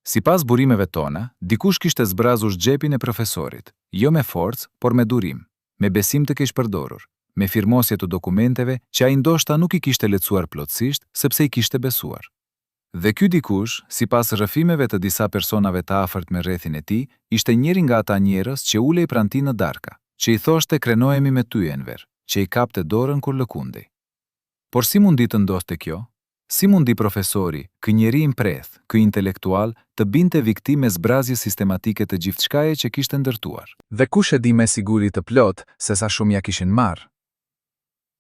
Sipas burimeve tona, dikush kishte zbrazur xhepin e profesorit, jo me forcë, por me durim, me besim të keqpërdorur, me firmosje të dokumenteve që ai ndoshta nuk i kishte lehtësuar plotësisht sepse i kishte besuar. Dhe ky dikush, sipas rrëfimeve të disa personave të afërt me rrethin e tij, ishte njëri nga ata njerëz që ulej pranë tij në darka, që i thoshte krenohemi me ty Enver, që i kapte dorën kur lëkundej. Por si mundi të ndodhte kjo? Si mundi profesori, ky njeri impreth, ky intelektual, të binte viktimë zbrazje sistematike të gjithçkaje që kishte ndërtuar? Dhe kush e di me siguri të plot se sa shumë ja kishin marrë?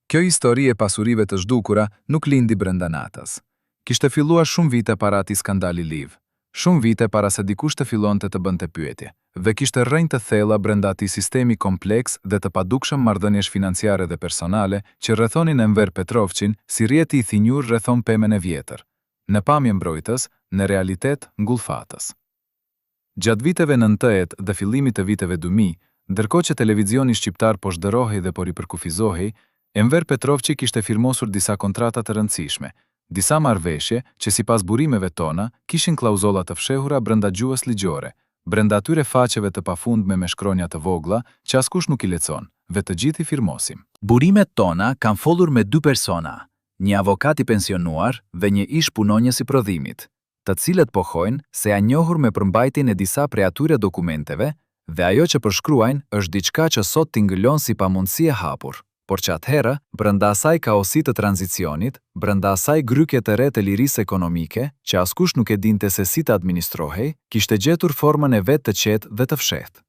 Kjo histori e pasurive të zhdukura nuk lindi brenda natës. Kishte filluar shumë vite para atij skandali live. Shumë vite para se dikush të fillonte të bënte pyetje, dhe kishte rrënjë të thella brenda atij sistemi kompleks dhe të padukshëm marrëdhëniesh financiare dhe personale që rrethonin Enver Petrovçin si rrjeti i thinjur rrethon pemën e vjetër, në pamje mbrojtës, në realitet ngullfatës. Gjatë viteve 90 dhe fillimit të viteve 2000, ndërkohë që televizioni shqiptar po zhderohej dhe po ripërkufizohej, Enver Petrovçi kishte firmosur disa kontrata të rëndësishme, disa marrëveshje që sipas burimeve tona kishin klauzolla të fshehura brenda gjuhës ligjore, brenda atyre faqeve të pafundme me shkronja të vogla që askush nuk i lexon, ve të gjithë i firmosim. Burimet tona kanë folur me dy persona, një avokat i pensionuar dhe një ish punonjës i prodhimit, të cilët pohojnë se janë njohur me përmbajtjen e disa prej atyre dokumenteve dhe ajo që përshkruajnë është diçka që sot tingëllon si pamundësi e hapur. Por që atëherë, brenda asaj kaosit të tranzicionit, brenda asaj grykje të re të lirisë ekonomike, që askush nuk e dinte se si të administrohej, kishte gjetur formën e vet të qetë dhe të fshehtë.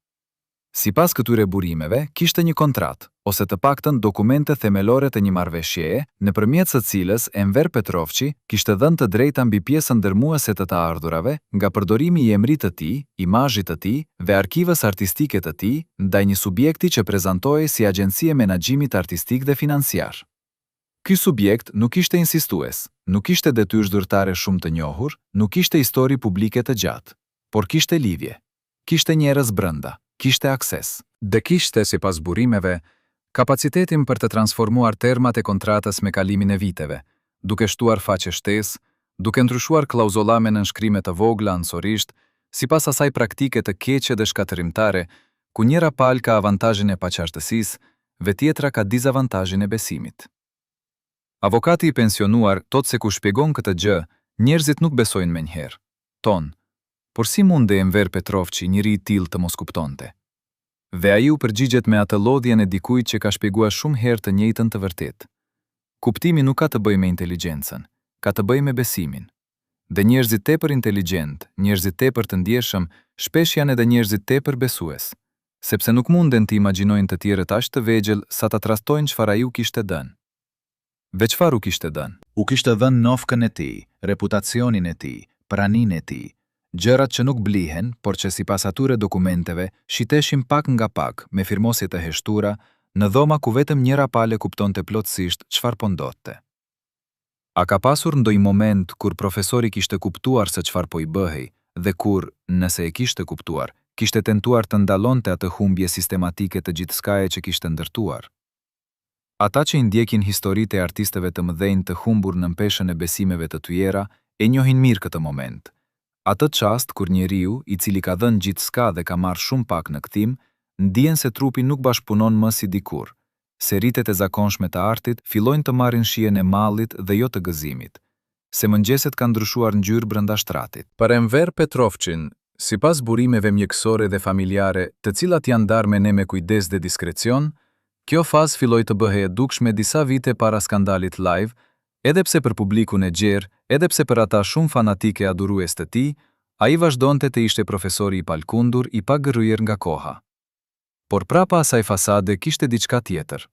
Sipas këtyre burimeve, kishte një kontratë, ose të paktën dokumente themelore të një marrëveshjeje, nëpërmjet së cilës Enver Petrovçi kishte dhënë të drejta mbi pjesën ndërmuese të të ardhurave nga përdorimi i emrit të tij, imazhit të tij dhe arkivës artistike të tij ndaj një subjekti që prezantohej si agjenci e menaxhimit artistik dhe financiar. Ky subjekt nuk ishte insistues, nuk ishte detyrë zyrtare shumë të njohur, nuk ishte histori publike të gjatë, por kishte lidhje, kishte njerëz brenda, kishte akses, dhe kishte, sipas burimeve, kapacitetin për të transformuar termat e kontratës me kalimin e viteve, duke shtuar faqe shtesë, duke ndryshuar klauzolla me nënshkrime të vogla ansorisht, sipas asaj praktike të keqe dhe shkatërimtare, ku njëra palë ka avantazhin e paqartësisë dhe tjetra ka dizavantazhin e besimit. Avokati i pensionuar thotë se ku shpjegon këtë gjë, njerëzit nuk besojnë menjëherë. Ton, por si mund Enver Petrovçi njëri i tillë të mos kuptonte? Dhe ai u përgjigjet me atë lodhjen e dikujt që ka shpjeguar shumë herë të njëjtën të vërtetë. Kuptimi nuk ka të bëjë me inteligjencën, ka të bëjë me besimin. Dhe njerëzit tepër inteligjent, njerëzit tepër të ndjeshëm, shpesh janë edhe njerëzit tepër besues, sepse nuk munden të imagjinojnë të tjerët aq të vegjël sa ta trastojnë çfarë ai u kishte dhënë. Ve çfarë u kishte dhënë? U kishte dhënë nofkën e tij, reputacionin e tij, praninë e tij, gjërat që nuk blihen, por që sipas atyre dokumenteve shiteshin pak nga pak me firmosje të heshtura në dhoma ku vetëm njëra pale kuptonte plotësisht çfarë po ndodhte. A ka pasur ndonjë moment kur profesori kishte kuptuar se çfarë po i bëhej dhe kur, nëse e kishte kuptuar, kishte tentuar të ndalonte atë humbje sistematike të gjithçkaje që kishte ndërtuar? Ata që i ndjekin historitë e artistëve të mëdhenj të humbur në peshën e besimeve të tyjera e njohin mirë këtë moment. Atë çast kur njeriu, i cili ka dhënë gjithçka dhe ka marrë shumë pak në kthim, ndjen se trupi nuk bashkëpunon më si dikur, se rritet e zakonshme të artit fillojnë të marrin shijen e mallit dhe jo të gëzimit, se mëngjeset kanë ndryshuar ngjyrë brenda shtratit. Për Enver Petrovçin, sipas burimeve mjekësore dhe familjare, të cilat janë ndarë me ne me kujdes dhe diskrecion, kjo fazë filloi të bëhej e dukshme disa vite para skandalit live, edhe pse për publikun e gjerë, edhe pse për ata shumë fanatik e adurues të tij, ai vazhdonte të ishte profesori i palkundur i pagërryer nga koha. Por prapa asaj fasade kishte diçka tjetër.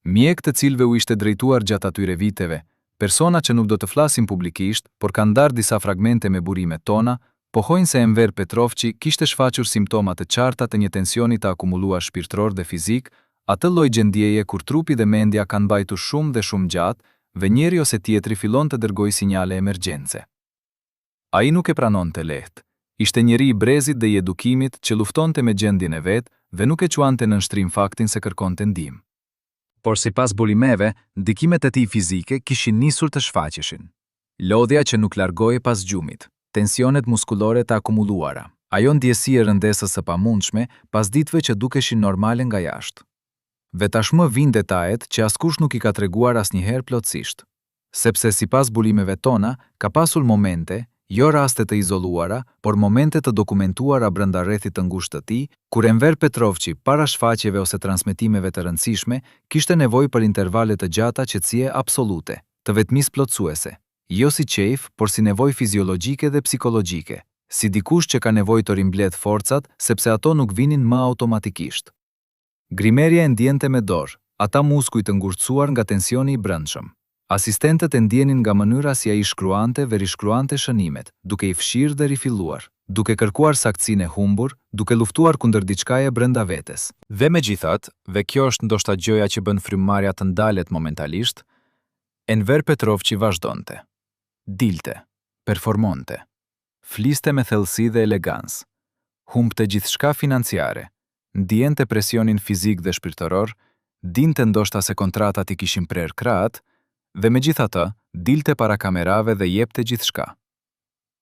Mjek të cilëve u ishte drejtuar gjatë atyre viteve, persona që nuk do të flasin publikisht, por kanë ndarë disa fragmente me burimet tona, pohojnë se Enver Petrovçi kishte shfaqur simptoma të qarta të një tensioni të akumuluar shpirtëror dhe fizik, atë lloj gjendjeje kur trupi dhe mendja kanë mbajtur shumë dhe shumë gjatë, dhe njëri ose tjetri fillon të dërgojë sinjale emergjence. Ai nuk e pranonte lehtë. Ishte njeri i brezit dhe i edukimit që luftonte me gjendjen e vet dhe nuk e quante në nështrim faktin se kërkonte ndihmë. Por sipas burimeve, ndikimet e tij fizike kishin nisur të shfaqeshin. Lodhja që nuk largohej pas gjumit, tensionet muskulore të akumuluara, ajo ndjesi e rëndesës së pamundshme pas ditëve që dukeshin normale nga jashtë. Dhe tashmë vijnë detajet që askush nuk i ka treguar asnjëherë plotësisht, sepse sipas burimeve tona ka pasur momente, jo raste të izoluara, por momente të dokumentuara brenda rrethit të ngushtë të tij, kur Enver Petrovçi para shfaqjeve ose transmetimeve të rëndësishme kishte nevojë për intervale të gjata qetësie absolute, të vetmisë plotësuese, jo si qejf, por si nevojë fiziologjike dhe psikologjike, si dikush që ka nevojë të rimbledh forcat sepse ato nuk vinin më automatikisht. Grimerja e ndjente me dorë, ata muskuj të ngurtësuar nga tensioni i brendshëm. Asistentët e ndjenin nga mënyra si ai shkruante dhe rishkruante shënimet, duke i fshirë dhe rifilluar, duke kërkuar saktësinë e humbur, duke luftuar kundër diçkaje brenda vetes. Dhe megjithatë, dhe kjo është ndoshta gjëja që bën frymëmarrja të ndalet momentalisht, Enver Petrovçi vazhdonte. Dilte, performonte, fliste me thellësi dhe elegancë, humbte gjithçka financiare, ndjente presionin fizik dhe shpirtëror, dinte ndoshta se kontratat i kishin prerë krahët, dhe megjithatë, dilte para kamerave dhe jepte gjithçka.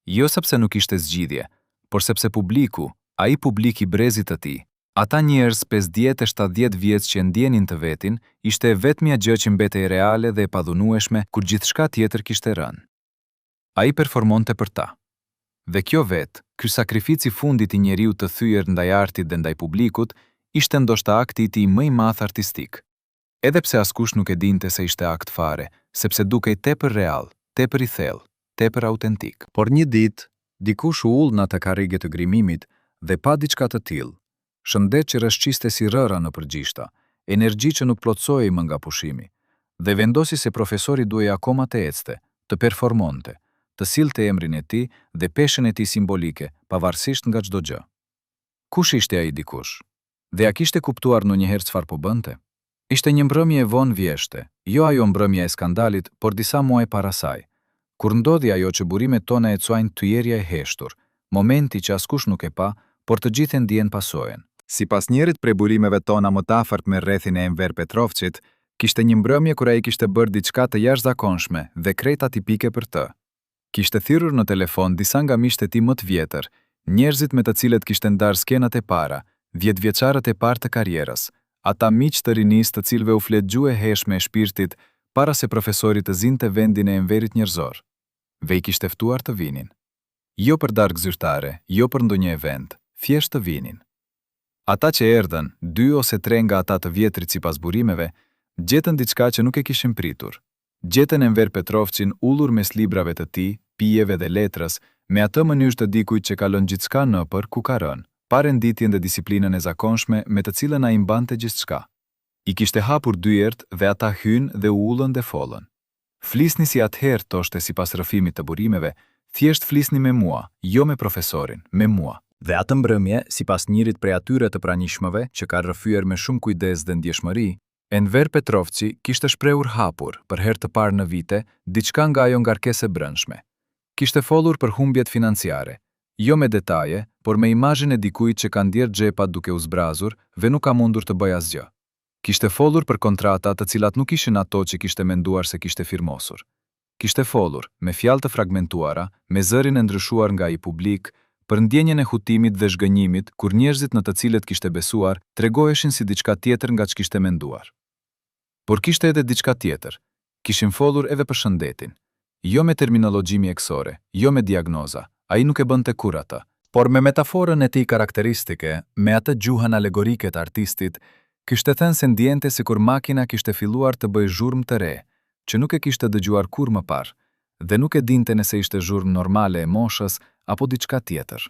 Jo sepse nuk ishte zgjidhje, por sepse publiku, ai publik i brezit të tij, ata njerëz 50-70 vjeç që ndjenin të vetin, ishte vetmja gjë që mbetej reale dhe e padhunueshme kur gjithçka tjetër kishte rënë. Ai performonte për ta. Dhe kjo vet, ky sakrifici fundit i njeriu të thyer ndaj artit dhe ndaj publikut, ishte ndoshta akti i tij më i madh artistik. Edhe pse askush nuk e dinte se ishte akt fare, sepse dukej tepër real, tepër i thellë, tepër autentik. Por një ditë, dikush u ull në atë karrige të grimimit dhe pa diçka të tillë. Shëndet që rrëshqiste si rëra në përgjishta, energji që nuk plotësohej më nga pushimi, dhe vendosi se profesori duhej akoma të ecte, të performonte, të sillte emrin e tij dhe peshën e tij simbolike, pavarësisht nga çdo gjë. Kush ishte ai dikush? Dhe a kishte kuptuar ndonjëherë çfarë po bënte? Ishte një mbrëmje e vonë vjeshte, jo ajo mbrëmja e skandalit, por disa muaj para saj, kur ndodhi ajo që burimet tona e cuajnë tyjerja e heshtur, momenti që askush nuk e pa, por të gjithë ndjen pasojën. Sipas njërit prej burimeve tona më të afërt me rrethin e Enver Petrovçit, kishte një mbrëmje kur ai kishte bërë diçka të jashtëzakonshme dhe krejt atipike për të. Kishte thirrur në telefon disa nga miqtë e tij më të vjetër, njerëzit me të cilët kishte ndarë skenat e para, 10-vjeçarët e parë të karrierës, ata miq të rinisë të cilëve u flet gjuhë e heshme e shpirtit para se profesori të zinte vendin e Enverit njerëzor. Dhe i kishte ftuar të vinin. Jo për darkë zyrtare, jo për ndonjë event, thjesht të vinin. Ata që erdhën, 2 ose 3 nga ata të vjetrit sipas burimeve, gjetën diçka që nuk e kishin pritur. Gjetën Enver Petrovçin ullur mes librave të tij, pijeve dhe letrës, me atë mënyrë të dikujt që kalon gjithçka nëpër ku ka rënë, pa renditjen dhe disiplinën e zakonshme me të cilën ai mbante gjithçka. I kishte hapur dyert dhe ata hyn dhe u ullën dhe folën. Flisni si atëherë, thoshte sipas rrëfimit të burimeve, thjesht flisni me mua, jo me profesorin, me mua. Dhe atë mbrëmje, sipas njërit prej atyre të pranishmëve që ka rrëfyer me shumë kujdes dhe ndjeshmëri, Enver Petrovci kishte shprehur hapur, për herë të parë në vite, diçka nga ajo ngarkesë e brendshme. Kishte folur për humbjet financiare, jo me detaje, por me imazhin e dikujt që ka ndjer xhepat duke u zbrazur dhe nuk ka mundur të bëjë asgjë. Kishte folur për kontrata të cilat nuk ishin ato që kishte menduar se kishte firmosur. Kishte folur, me fjalë të fragmentuara, me zërin e ndryshuar nga i publik, për ndjenjen e hutimit dhe zhgënjimit kur njerëzit në të cilët kishte besuar tregoheshin si diçka tjetër nga ç'kishte menduar. Por kishte edhe diçka tjetër. Kishin folur edhe për shëndetin. Jo me terminologji mjekësore, jo me diagnoza, ai nuk e bënte kur atë, por me metaforën e tij karakteristike, me atë gjuhën alegorike të artistit, kishte thënë se ndjente sikur makina kishte filluar të bëjë zhurmë të re, që nuk e kishte dëgjuar kur më parë, dhe nuk e dinte nëse ishte zhurmë normale e moshës apo diçka tjetër.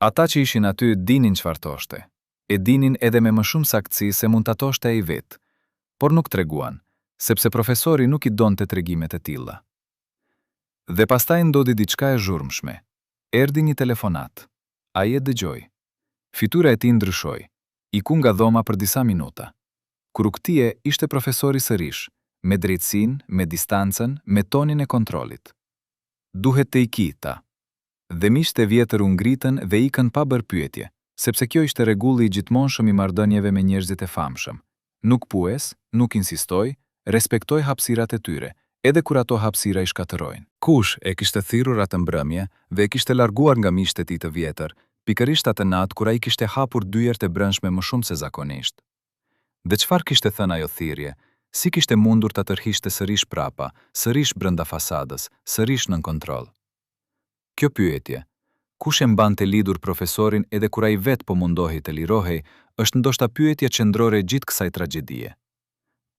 Ata që ishin aty dinin çfarë thoshte, e dinin edhe me më shumë saktësi se mund ta thoshte ai vetë, por nuk treguan, sepse profesori nuk i donte tregimet e tilla. Dhe pastaj ndodhi diçka e zhurmshme. Erdhi një telefonat. Ai e dëgjoi. Fytyra e tij ndryshoi. Iku nga dhoma për disa minuta. Kur u kthye, ishte profesori sërish, me drejtësinë, me distancën, me tonin e kontrollit. Duhet të ikita. Dhe miqtë e vjetër u ngritën dhe ikën pa bërë pyetje, sepse kjo ishte rregulli i gjithmonshëm i marrëdhënieve me njerëzit e famshëm. Nuk pyes, nuk insistoj, respektoj hapësirat e tyre, edhe kur ato hapësira i shkatërrojnë. Kush e kishte thirrur atë mbrëmje dhe e kishte larguar nga miqtë e tij të vjetër, pikërisht atë natë kur ai kishte hapur dyert e brendshme më shumë se zakonisht. Dhe çfarë kishte thënë ajo thirrje? Si kishte mundur ta tërhiqte sërish prapa, sërish brenda fasadës, sërish nën kontroll? Kjo pyetje, kush e mbante lidhur profesorin edhe kur ai vet po mundohej të lirohej, është ndoshta pyetja qendrore gjithë kësaj tragjedie.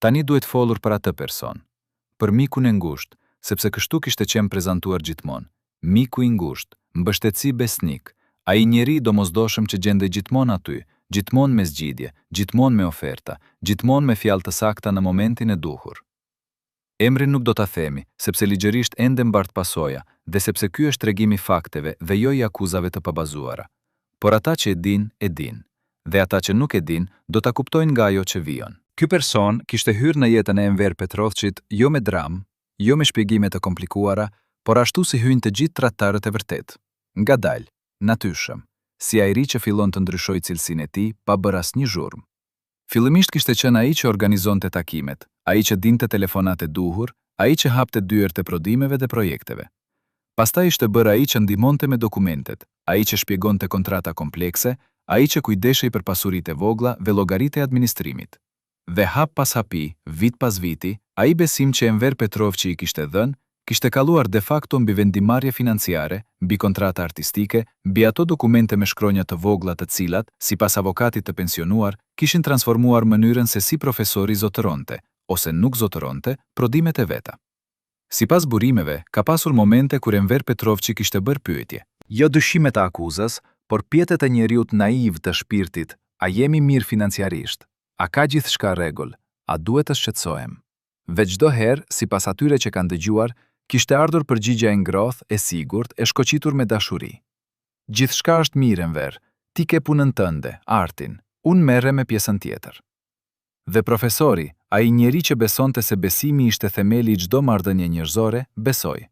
Tani duhet folur për atë person, për mikun e ngushtë, sepse kështu kishte qenë prezantuar gjithmonë. Miku i ngushtë, mbështetësi besnik, ai njeri domosdoshëm që gjendej gjithmonë aty, gjithmonë me zgjidhje, gjithmonë me oferta, gjithmonë me fjalë të sakta në momentin e duhur. Emrin nuk do ta themi, sepse ligjërisht ende mbart pasoja, dhe sepse ky është tregimi fakteve dhe jo i akuzave të pabazuara. Por ata që e din, dhe ata që nuk e din, do ta kuptojnë nga ajo që vijon. Ky person kishte hyrë në jetën e Enver Petrovcit jo me dram, jo me shpjegime të komplikuara, por ashtu si hyjnë të gjithë tradhtarët e vërtet. Ngadalë, natyrshëm, si ajri që fillon të ndryshojë cilësinë e tij pa bërë asnjë zhurmë. Fillimisht kishte qenë ai që organizonte takimet, ai që dinte telefonat e duhur, ai që hapte dyert e prodhimeve dhe projekteve. Pastaj ishte bërë ai që ndihmonte me dokumentet, ai që shpjegonte kontrata komplekse, ai që kujdeshej për pasuritë e vogla dhe llogaritë e administrimit. Dhe hap pas hapi, vit pas viti, ai besim që Enver Petrovci i kishte dhënë, kishte kaluar de facto mbi vendimarrje financiare, mbi kontrata artistike, mbi ato dokumente me shkronja të vogla të cilat, sipas avokatit të pensionuar, kishin transformuar mënyrën se si profesori zotëronte, ose nuk zotëronte, prodhimet e veta. Sipas burimeve, ka pasur momente kur Enver Petrovci kishte bërë pyetje. Jo dyshimet e akuzës, por pjetet e njeriut naiv të shpirtit, a jemi mirë financiarisht? A ka gjithçka rregull? A duhet të shqetësohem? Dhe çdo herë, sipas atyre që kanë dëgjuar, kishte ardhur përgjigja e ngrohtë, e sigurt, e shkoqitur me dashuri. Gjithçka është mirë, Enver, ti ke punën tënde, artin, unë merrem me pjesën tjetër. Dhe profesori, ai njeri që besonte se besimi ishte themeli i çdo marrëdhënie njerëzore, besoi.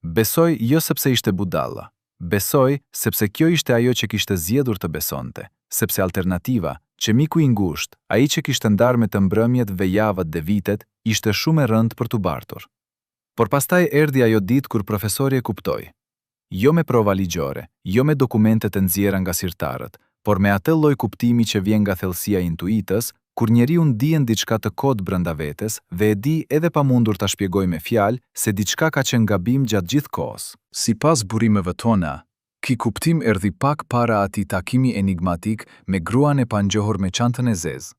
Besoi jo sepse ishte budalla. Besoi sepse kjo ishte ajo që kishte zgjedhur të besonte, sepse alternativa, që miku i ngushtë, ai që kishte ndarë me të mbrëmjet dhe javët dhe vitet, ishte shumë e rëndë për t'u bartur. Por pastaj erdhi ajo ditë kur profesori e kuptoi. Jo me prova ligjore, jo me dokumente të nxjerra nga sirtarët, por me atë lloj kuptimi që vjen nga thellësia e intuitës, kur njeriu ndjen diçka të kodë brenda vetes dhe e di edhe pa mundur ta shpjegojë me fjalë se diçka ka qenë gabim gjatë gjithë kohës. Sipas burimeve tona, ky kuptim erdhi pak para atij takimi enigmatik me gruan e panjohur me çantën e zezë.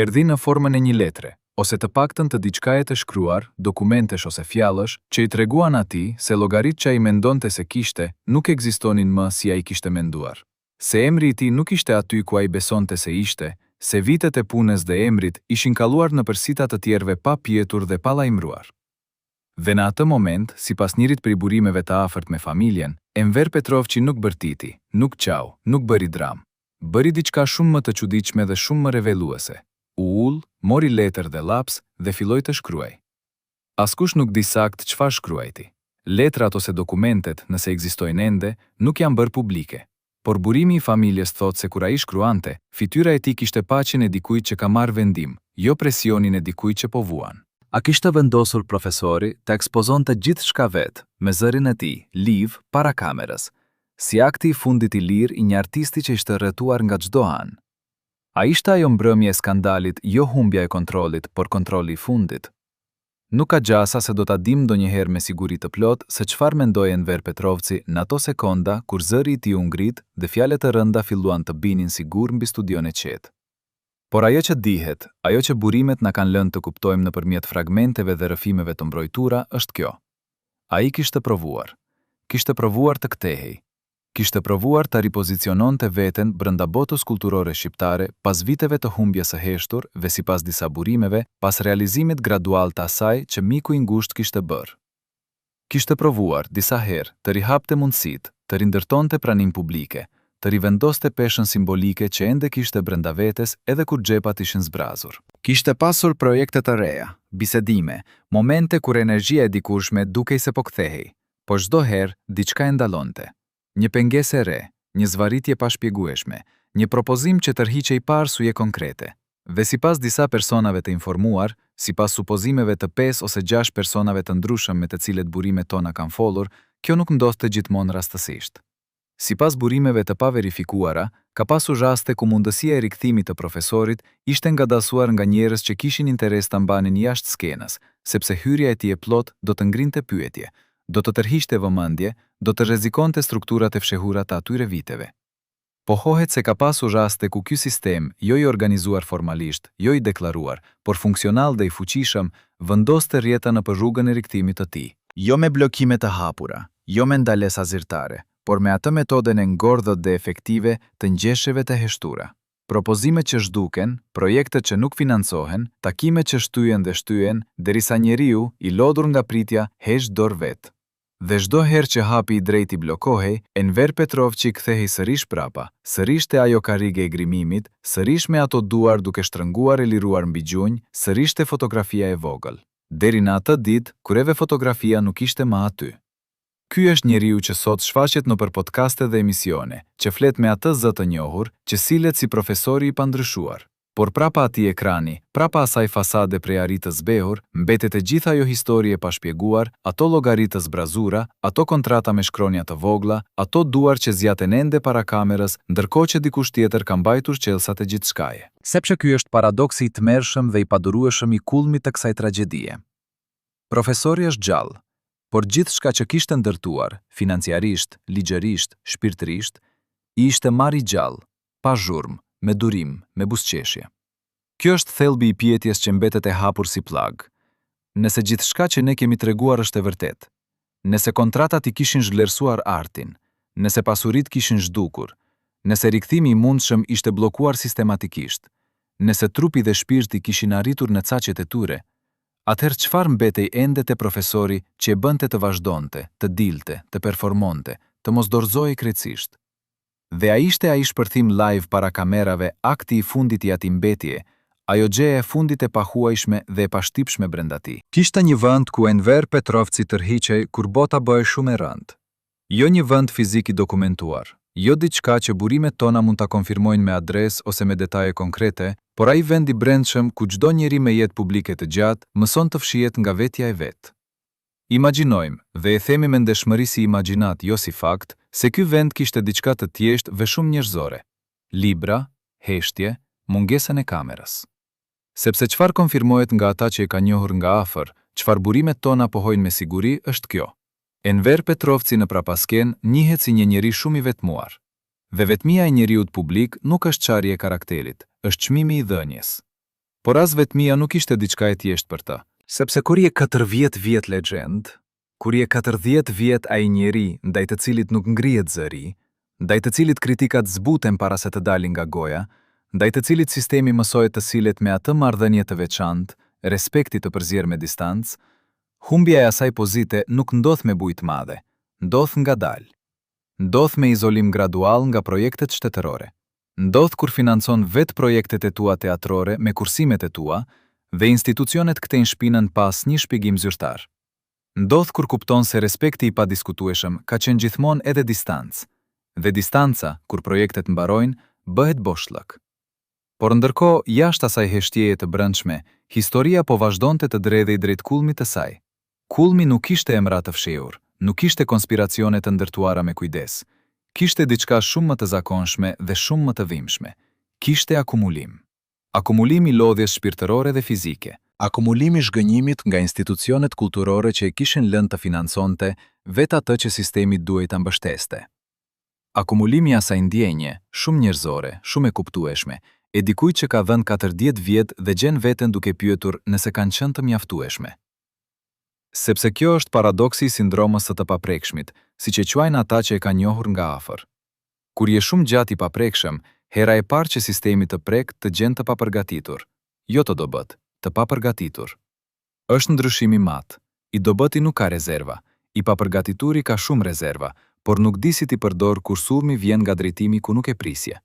Erdhi në formën e një letre, ose të paktën të diçkaje të shkruar, dokumentesh ose fjallësh, që i treguan atij se llogarit që ai mendonte se kishte, nuk ekzistonin më si ai kishte menduar. Se emri i tij nuk ishte aty ku ai besonte se ishte, se vitet e punës dhe emrit ishin kalluar në përsita të tjerëve pa pjetur dhe pa lajmëruar. Dhe në atë moment, sipas njërit prej burimeve të afërt me familjen, Enver Petrovçi nuk bërtiti, nuk qau, nuk bëri dram. Bëri diçka shumë më të çuditshme dhe shumë më reveluese. U ul, mori letër dhe laps dhe filloi të shkruaj. Askush nuk di sakt çfarë shkruaj ti. Letrat ose dokumentet, nëse ekzistojnë ende, nuk janë bërë publike. Por burimi i familjes thot se kur ai shkruante, fytyra e tij kishte paqen e dikujt që ka marrë vendim, jo presionin e dikujt që po vuan. A kishte vendosur profesori të ekspozonte gjithçka vet, me zërin e tij, live, para kamerës, si akti i fundit i lirë i një artisti që ishte rrethuar nga çdo anë. A ishte ajo mbrëmje e skandalit, jo humbja e kontrollit, por kontrolli i fundit? Nuk ka gjasa se do ta dim ndonjëherë me siguri të plot se çfarë mendoi Enver Petrovçi në ato sekonda kur zëri i tij u ngrit dhe fjalët e rënda filluan të binin sigur mbi studion e qetë. Por ajo që dihet, ajo që burimet na kanë lënë të kuptojmë nëpërmjet fragmenteve dhe rrëfimeve të mbrojtura është kjo. Ai kishte provuar të kthehej. Kishte provuar të ripoziciononte veten brenda botës kulturore shqiptare pas viteve të humbjes së heshtur dhe sipas disa burimeve, pas realizimit gradual të asaj që miku i ngushtë kishte bërë. Kishte provuar disa herë të rihapte mundësitë, të rindërtonte pranim publike, të rivendoste peshën simbolike që ende kishte brenda vetes edhe kur xhepat ishin zbrazur. Kishte pasur projekte të reja, bisedime, momente kur energjia e dikurshme dukej se po kthehej, por çdo herë diçka e ndalonte. Një pengesë e re, një zvarritje pa shpjegueshme, një propozim që tërhiqej pa arsye konkrete. Dhe sipas disa personave të informuar, sipas supozimeve të 5 ose 6 personave të ndryshëm me të cilët burimet tona kanë folur, kjo nuk ndodhte gjithmonë rastësisht. Sipas burimeve të paverifikuara, ka pasur raste ku mundësia e rikthimit të profesorit ishte ngadalsuar nga njerëz që kishin interes ta mbanin jashtë skenës, sepse hyrja e tij e plot do të ngrinte pyetje, do të tërhiqte vëmendje, do të rrezikonte strukturat e fshehura të atyre viteve. Pohohet se ka pasur raste ku ky sistem, jo i organizuar formalisht, jo i deklaruar, por funksional dhe i fuqishëm, vendoste rrjeta në rrugën e rikthimit të tij. Jo me bllokime të hapura, jo me ndalesa zyrtare, por me atë metoden e ngordhët dhe efektive të ngjeshjeve të heshtura. Propozimet që zhduken, projektet që nuk financohen, takimet që shtyhen, derisa njeriu, i lodhur nga pritja, heq dorë vet. Dhe çdo herë që hapi i drejti bllokohej, Enver Petrovçi kthehej sërish prapa, sërish te ajo karrige e grimimit, sërish me ato duar duke shtrënguar e liruar mbi gjunjë, sërish te fotografia e vogël. Deri në atë ditë, kur edhe fotografia nuk ishte më aty. Ky është njeriu që sot shfaqet nëpër podcaste dhe emisione, që flet me atë zë të njohur, që sillet si profesori i pandryshuar. Por prapa atij ekrani, prapa asaj fasade prej arit të zbehur, mbetet e gjitha ajo histori e pashpjeguar, ato llogari të zbrazura, ato kontrata me shkronja të vogla, ato duar që zjaten ende para kamerës, ndërkohë që dikush tjetër ka mbajtur qelësat e gjithçkaje. Sepse ky është paradoksi i tmerrshëm dhe i padurueshëm i kulmit të kësaj tragjedie. Profesori është gjallë, por gjithçka që kishte ndërtuar, financiarisht, ligjërisht, shpirtërisht, i ishte marrë i gjallë, pa zhurmë, me durim, me buzëqeshje. Kjo është thelbi i pyetjes që mbetet e hapur si plag. Nëse gjithçka që ne kemi treguar është e vërtetë, nëse kontratat i kishin zhvlerësuar artin, nëse pasuritë kishin zhdukur, nëse rikthimi i mundshëm ishte bllokuar sistematikisht, nëse trupi dhe shpirti kishin arritur në caqet e tyre, atëherë çfarë mbetej ende te profesori që e bënte të vazhdonte, të dilte, të performonte, të mos dorëzohej krejtësisht? Dhe a ishte ai shpërthim live para kamerave akti i fundit i atij mbetje, ajo gjeja e fundit e pahuajshme dhe e pashtypshme brenda tij? Kishte një vend ku Enver Petrovçi tërhiqej kur bota bëhej shumë e rëndë. Jo një vend fizik i dokumentuar, jo diçka që burimet tona mund ta konfirmojnë me adresë ose me detaje konkrete, por ai vend i brendshëm ku çdo njeri me jetë publike të gjatë mëson të fshihet nga vetja e vet. Imagjinojmë, dhe e themi me ndeshmëri si imagjinat, jo si fakt, se ky vend kishte diçka të thjeshtë dhe shumë njerëzore. Libra, heshtje, mungesën e kamerës. Sepse çfarë konfirmohet nga ata që e kanë njohur nga afër, çfarë burimet tona pohojnë me siguri, është kjo. Enver Petrovçi në prapasken njihet si një njeri shumë i vetmuar. Dhe vetmia e njeriut publik nuk është çarje e karakterit, është çmimi i dhënies. Por as vetmia nuk ishte diçka e thjeshtë për ta, sepse kur je 40 vjet legjend, kur je 40 vjet ai njeri ndaj të cilit nuk ngrihet zëri, ndaj të cilit kritikat zbuten para se të dalin nga goja, ndaj të cilit sistemi mësoi të sillet me atë marrëdhënie të veçantë, respekti të përzier me distancë, humbja e asaj pozite nuk ndodh me bujë të madhe, ndodh ngadalë. Ndodh me izolim gradual nga projektet shtetërore. Ndodh kur financon vetë projektet e tua teatrore me kursimet e tua dhe institucionet kthejnë shpinën pas një shpjegim zyrtar. Ndodh kur kupton se respekti i padiskutueshëm ka qenë gjithmonë edhe distancë, dhe distanca, kur projektet mbarojnë, bëhet boshllëk. Por ndërkohë, jashtë asaj heshtjeje të brendshme, historia po vazhdonte të dredhej drejt kulmit të saj. Kulmi nuk ishte emra të fshehur, nuk ishte konspiracione të ndërtuara me kujdes. Kishte diçka shumë më të zakonshme dhe shumë më të dhimbshme. Kishte akumulim. Akumulimi i lodhjes shpirtërore dhe fizike. Akumulimi i zhgënjimit nga institucionet kulturore që e kishin lënë të financonte vetë atë që sistemi duhej ta mbështeste. Akumulimi i asaj ndjenje, shumë njerëzore, shumë e kuptueshme, e dikujt që ka dhënë 40 vjet dhe gjen veten duke pyetur nëse kanë qenë të mjaftueshme. Sepse kjo është paradoksi i sindromës së të paprekshmit, siç e quajnë ata që e kanë njohur nga afër. Kur je shumë gjatë i paprekshëm, hera e parë që sistemi të prek të gjen të papërgatitur. Jo të dobët, të papërgatitur. Është ndryshimi i madh. I dobëti nuk ka rezerva, i papërgatituri ka shumë rezerva, por nuk di si t'i përdor kur sulmi vjen nga drejtimi ku nuk e prisje.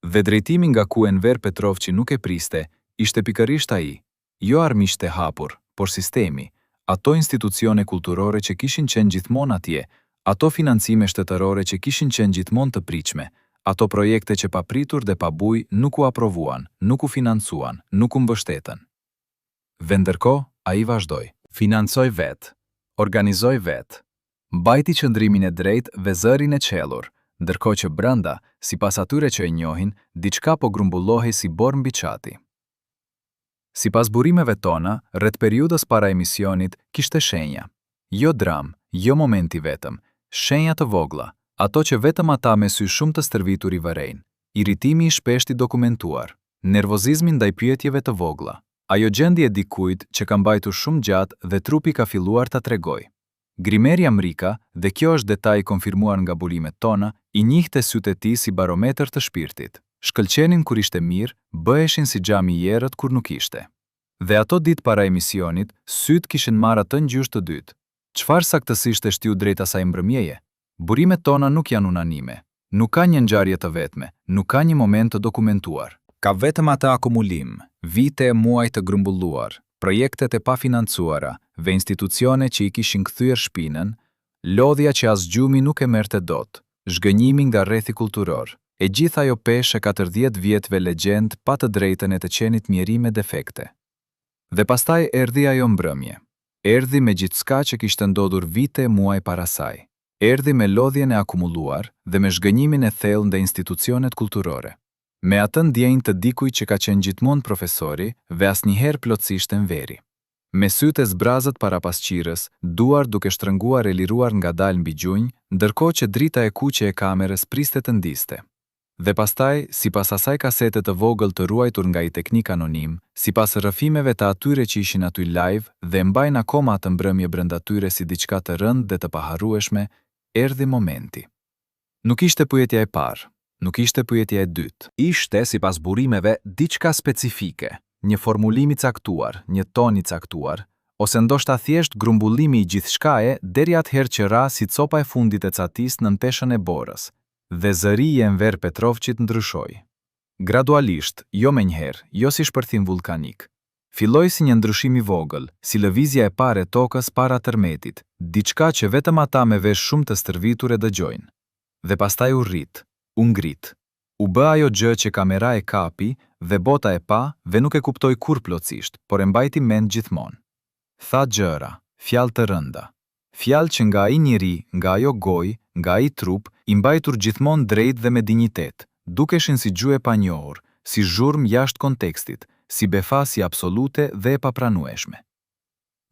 Dhe drejtimi nga ku Enver Petrovçi nuk e priste, ishte pikërisht ai, jo armiqtë e hapur, por sistemi, ato institucione kulturore që kishin qenë gjithmonë atje, ato financime shtetërore që kishin qenë gjithmonë të pritshme, ato projekte që papritur dhe pabuj nuk u aprovuan, nuk u financuan, nuk u mbështetën. Dhe ndërkohë, ai vazhdoi, financoi vetë, organizoi vetë, mbajti qëndrimin e drejtë dhe zërin e qellur, ndërkohë që brenda, sipas atyre që e njohin, diçka po grumbullohej si borë mbi çati. Sipas burimeve tona, rreth periudhës para emisionit kishte shenja. Jo dram, jo momenti vetëm, shenja të vogla, ato që vetëm ata me sy shumë të stërvitur i vërejnë, irritimi i shpesht i dokumentuar, nervozizmi ndaj pyetjeve të vogla, ajo gjendje e dikujt që ka mbajtur shumë gjatë dhe trupi ka filluar ta tregoj. Grimeri Amrika, dhe kjo është detaj konfirmuar nga burimet tona, i njihte sytë e tij si barometër të shpirtit. Shkëlqenin kur ishte mirë, bëheshin si xhami i errët kur nuk ishte. Dhe ato ditë para emisionit, sytë kishin marrë atë ngjyrë të dytë. Çfarë saktësisht e shtiu drejt asaj mbrëmjeje? Burimet tona nuk janë unanime. Nuk ka një ngjarje të vetme, nuk ka një moment të dokumentuar. Ka vetëm atë akumulim, vite e muaj të grumbulluar, projektet e pafinancuara dhe institucione që i kishin kthyer shpinën, lodhja që as gjumi nuk e merrte dot, zhgënjimi nga rrethi kulturor. E gjitha ajo peshë 40 vjetëve legjend pa të drejtën e të qenit mjeri me defekte. Dhe pastaj erdhi ajo mbrëmje. Erdhi me gjithçka që kishte ndodhur vite e muaj para saj. Erdhi me lodhjen e akumuluar dhe me zhgënjimin e thellë ndaj institucionet kulturore. Me atë ndjenjë të dikujt që ka qenë gjithmonë profesori dhe asnjëherë plotësisht enveri. Me sytë e zbrazët para pasqyrës, duar duke shtrënguar e liruar ngadalë mbi gjunjë, ndërkohë që drita e kuqe e kamerës priste të ndiste. Dhe pastaj, sipas asaj kasete të vogël të ruajtur nga i teknik anonim, sipas rrëfimeve të atyre që ishin aty live dhe mbajnë akoma atë mbrëmje brenda tyre si diçka të rëndë dhe të paharrueshme, erdhi momenti. Nuk ishte pyetja e parë, nuk ishte pyetja e dytë. Ishte, sipas burimeve, diçka specifike, një formulim i caktuar, një ton i caktuar, ose ndoshta thjesht grumbullimi i gjithçkaje deri atëherë që ra si copa e fundit e catis në peshën e borës. Dhe zëri i Enver Petrovçit ndryshoi. Gradualisht, jo menjëherë, jo si shpërthim vulkanik. Filloi si një ndryshim i vogël, si lëvizja e parë e tokës para tërmetit, diçka që vetëm ata me vesh shumë të stërvitur e dëgjojnë. Dhe pastaj u rrit, u ngrit. U bë ajo gjë që kamera e kapi dhe bota e pa dhe nuk e kuptoi kur plotësisht, por e mbajti mend gjithmonë. Tha gjëra, fjalë të rënda. Fjalë që nga ai njeri, nga ajo gojë, nga ai trup, i mbajtur gjithmonë drejt dhe me dinjitet, dukeshin si gjuhë e panjohur, si zhurmë jashtë kontekstit, si befasi absolute dhe e papranueshme.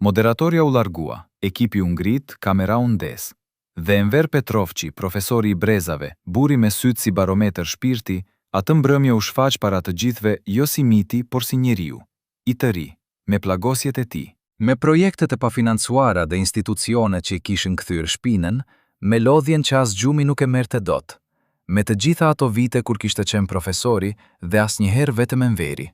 Moderatorja u largua, ekipi u ngrit, kamera u ndes. Dhe Enver Petrovçi, profesori i brezave, buri me sytë si barometër shpirti, atë mbrëmje u shfaq para të gjithve jo si miti, por si njeriu, i të ri, me plagosjet e tij. Me projektet e pafinancuara dhe institucione që i kishin kthyer shpinën, me lodhjen që as gjumi nuk e merrte dot, me të gjitha ato vite kur kishte qenë profesori dhe asnjëherë vetëm e nveri.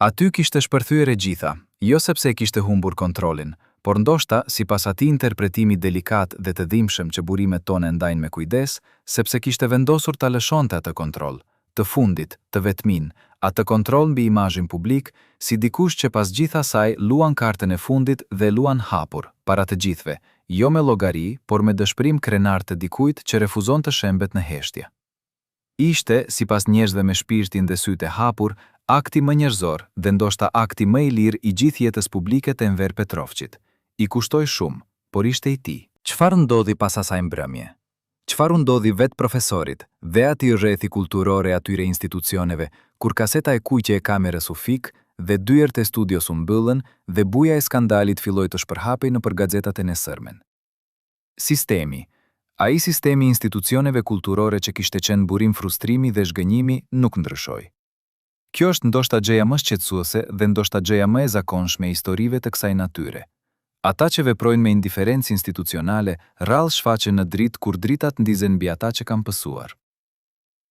Aty kishte shpërthyer e gjitha, jo sepse e kishte humbur kontrolin, por ndoshta sipas atij interpretimi delikat dhe të dhimbshëm që burimet tona ndajnë me kujdes, sepse kishte vendosur ta lëshonte atë kontroll, të fundit, të vetmin, atë kontroll mbi imazhin publik, si dikush që pas gjithë asaj luan kartën e fundit dhe luan hapur, para të gjithve, jo me llogari, por me dëshpërim krenar të dikujt që refuzon të shembet në heshtje. Ishte, sipas njerëzve me shpirtin dhe sytë e hapur, akti më njerëzor dhe ndoshta akti më i lirë i gjithë jetës publike të Enver Petrovçit. I kushtoi shumë, por ishte i tij. Çfarë ndodhi pas asaj mbrëmje? Çfarë ndodhi vetë profesorit dhe atij rrethi kulturore atyre institucioneve, kur kaseta e kuqe e kamerës u fik dhe dyert e studios u mbyllën dhe buja e skandalit filloi të shpërhapej nëpër gazetat e nesërmen. Sistemi. Ai sistemi i institucioneve kulturore që kishte qenë burim frustrimi dhe zhgënjimi nuk ndryshoi. Kjo është ndoshta gjëja më shqetësuese dhe ndoshta gjëja më e zakonshme e historive të kësaj natyre. Ata që veprojnë me indiferencë institucionale rrallë shfaqen në dritë kur dritat ndizen mbi ata që kanë pësuar.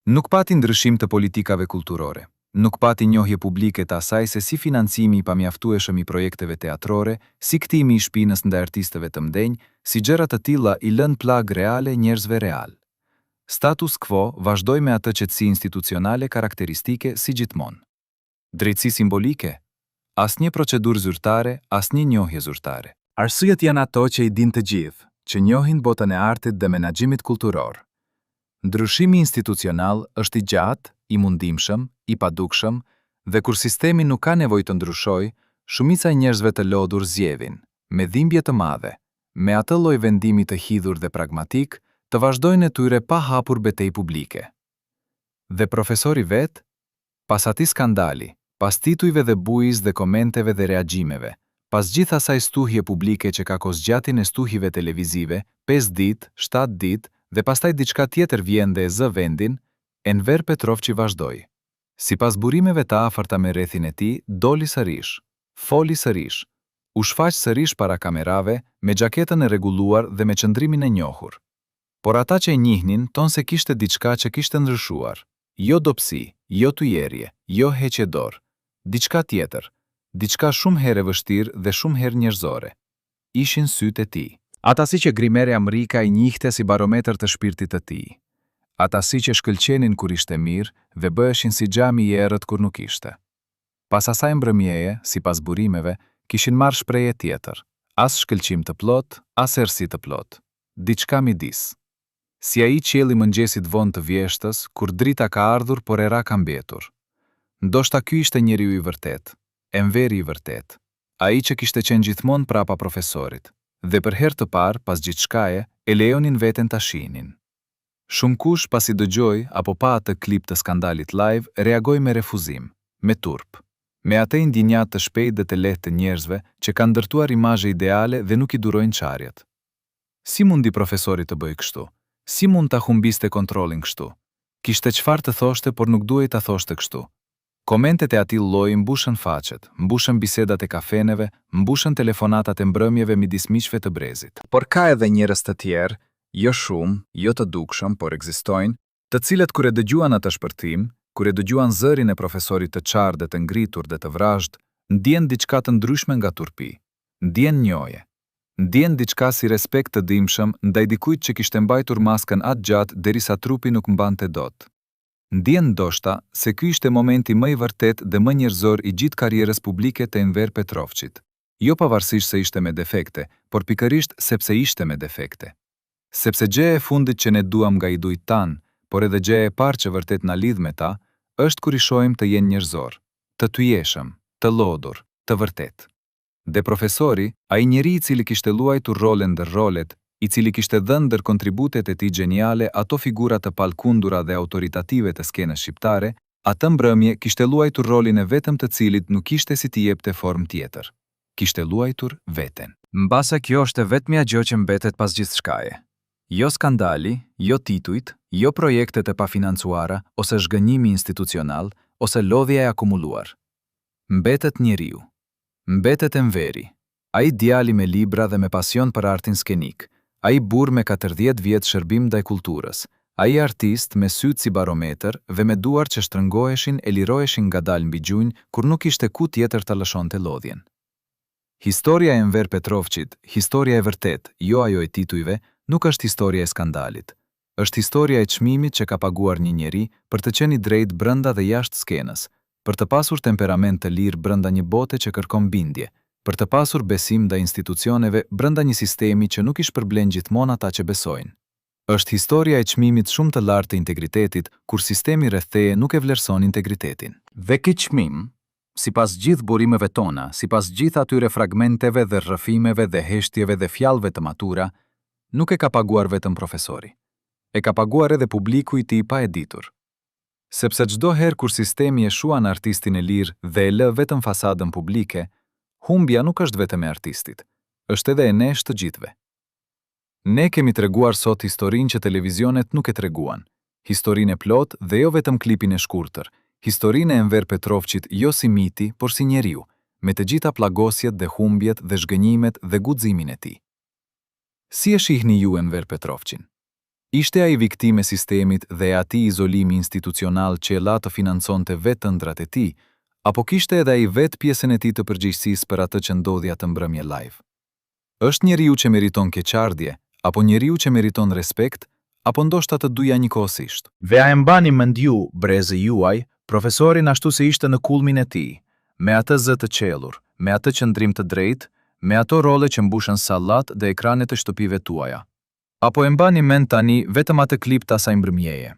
Nuk pati ndryshim të politikave kulturore. Nuk pati njohje publike të asaj se si financimi i pamjaftueshëm i projekteve teatrore, si ktimi i shpinës ndaj artistëve të mdenj, si gjëra të tilla i lën plag reale njerëzve real. Status quo vazhdoi me atë qetësi institucionale karakteristike si gjithmonë. Drejtësi simbolike? Asnjë procedurë zyrtare, asnjë njohje zyrtare. Arsyet janë ato që i din të gjithë, që njohin botën e artit dhe menaxhimit kulturor. Ndryshimi institucional është i gjatë, i mundimshëm, i padukshëm, dhe kur sistemi nuk ka nevojë të ndryshojë, shumica e njerëzve të lodhur zgjedhin, me dhimbje të madhe, me atë lloj vendimi të hidhur dhe pragmatik, të vazhdojnë e tyre pa hapur betejë publike. Dhe profesori vet, pas atij skandali, pas titujve dhe bujiz dhe komenteve dhe reagjimeve, pas gjithë asaj stuhje publike që ka kozgjatin e stuhjeve televizive, 5 ditë, 7 ditë, dhe pastaj diçka tjetër vjen dhe e zë vendin, Enver Petrovçi vazhdoi. Sipas burimeve të afërta me rrethin e tij, doli sërish, foli sërish, u shfaq sërish para kamerave, me xhaketën e rregulluar dhe me qëndrimin e njohur. Por ata që e njihnin tonë se kishte diçka që kishte ndryshuar, jo dobësi, jo tujerje, jo heqje dorë, diçka tjetër, diçka shumë herë e vështirë dhe shumë herë njerëzore. Ishin sytë e tij. Ata si që Grimere Amerika i njihte si barometër të shpirtit të tij. Ata si që shkëlqenin kur ishte mirë dhe bëheshin si xhami i errët kur nuk ishte. Pas asaj mbrëmjeje, sipas burimeve, kishin marrë shprehje tjetër. As shkëlqim të plot, as errësi të plot. Diçka midis. Si ai qielli mëngjesit vonë të vjeshtës, kur drita ka ardhur por era ka mbetur. Ndoshta ky ishte njeriu i vërtet, Enveri i vërtet, ai që kishte qenë gjithmonë prapa profesorit, dhe për herë të parë, pas gjithçkaje, e lejonin veten ta shihnin. Shumë kush pasi dëgjoi apo pa atë klip të skandalit live, reagoi me refuzim, me turp, me atë indinjat të shpejtë dhe të lehtë të njerëzve që kanë ndërtuar imazhe ideale dhe nuk i durojnë çarjet. Si mundi profesori të bëjë kështu? Si mund ta humbiste kontrollin kështu? Kishte çfarë të thoshte, por nuk duhej ta thoshte kështu. Komentet e atij lloji mbushën faqet, mbushën bisedat e kafeneve, mbushën telefonatat e mbrëmjeve midis miqve të brezit. Por ka edhe njerëz të tjerë, jo shumë, jo të dukshëm, por ekzistojnë, të cilët kur e dëgjuan atë shpërthim, kur e dëgjuan zërin e profesorit të qartë dhe të ngritur dhe të vrazhd, ndjen diçka të ndryshme nga turpi, ndjen njohje, ndjen diçka si respekt të dhimbshëm ndaj dikujt që kishte mbajtur maskën atë gjatë derisa trupi nuk mbante dot. Ndjen ndoshta se ky ishte momenti më i vërtet dhe më njerëzor i gjithë karrierës publike të Enver Petrovçit. Jo pavarësisht se ishte me defekte, por pikërisht sepse ishte me defekte. Sepse gjëja e fundit që ne duam nga i dujt tan, por edhe gjëja e parë që vërtet na lidh me ta, është kur i shohim të jenë njerëzor, të tyjeshëm, të lodhur, të vërtet. Dhe profesori, ai njeri i cili kishte luajtur role ndër rolet, i cili kishte dhënë ndër kontributet e tij gjeniale ato figura të palkundura dhe autoritative të skenës shqiptare, atë mbrëmje kishte luajtur rolin e vetëm të cilit nuk kishte si t'i jepte formë tjetër. Kishte luajtur veten. Mbase kjo është vetmja gjë që mbetet pas gjithçkaje. Jo skandali, jo titujt, jo projektet e pafinancuara ose zhgënjimi institucional ose lodhja e akumuluar. Mbetet njeriu. Mbetet Enveri, ai djali me libra dhe me pasion për artin skenik, ai burr me 40 vjet shërbim ndaj kulturës, ai artist me sytë si barometer dhe me duar që shtrëngoheshin e liroheshin ngadalë mbi gjunjë kur nuk ishte ku tjetër ta lëshonte lodhjen. Historia e Enver Petrovçit, historia e vërtet, jo ajo e titujve, nuk është historia e skandalit. Është historia e çmimit që ka paguar një njeri për të qenë i drejtë brenda dhe jashtë skenës, për të pasur temperament të lirë brenda një bote që kërkon bindje, për të pasur besim ndaj institucioneve brenda një sistemi që nuk i shpërblen gjithmonë ata që besojnë. Është historia e çmimit shumë të lartë të integritetit, kur sistemi rreth teje nuk e vlerëson integritetin. Dhe ky çmim, sipas gjithë burimeve tona, sipas gjithë atyre fragmenteve dhe rrëfimeve dhe heshtjeve dhe fjalëve të matura, nuk e ka paguar vetëm profesori. E ka paguar edhe publiku i tij pa e ditur. Sepse çdo herë kur sistemi e shuan artistin e lirë dhe e lë vetëm fasadën publike, humbja nuk është vetëm e artistit, është edhe e nesh të gjithëve. Ne kemi treguar sot historinë që televizionet nuk e treguan, historinë e plot dhe jo vetëm klipin e shkurtër, historinë e Enver Petrovçit jo si miti, por si njeriu, me të gjitha plagosjet dhe humbjet dhe zhgënjimet dhe guximin e tij. Si e shihni ju Enver Petrovçin? Ishte ai viktimë e sistemit dhe e atij izolimi institucional që e la të financonte vetë ëndrat e tij, apo kishte edhe ai vetë pjesën e tij të përgjegjësisë për atë që ndodhi atë mbrëmje live? Është njeriu që meriton keqardhje, apo njeriu që meriton respekt, apo ndoshta të dyja njëkohësisht? Dhe a e mbani mend ju, brezë juaj, profesorin ashtu si ishte në kulmin e tij, me atë zë të qellur, me atë qëndrim të drejtë, me ato role që mbushën sallat dhe ekranet e shtëpive tuaja? Apo e mbani mend tani vetëm atë klip të asaj mbrëmjeje?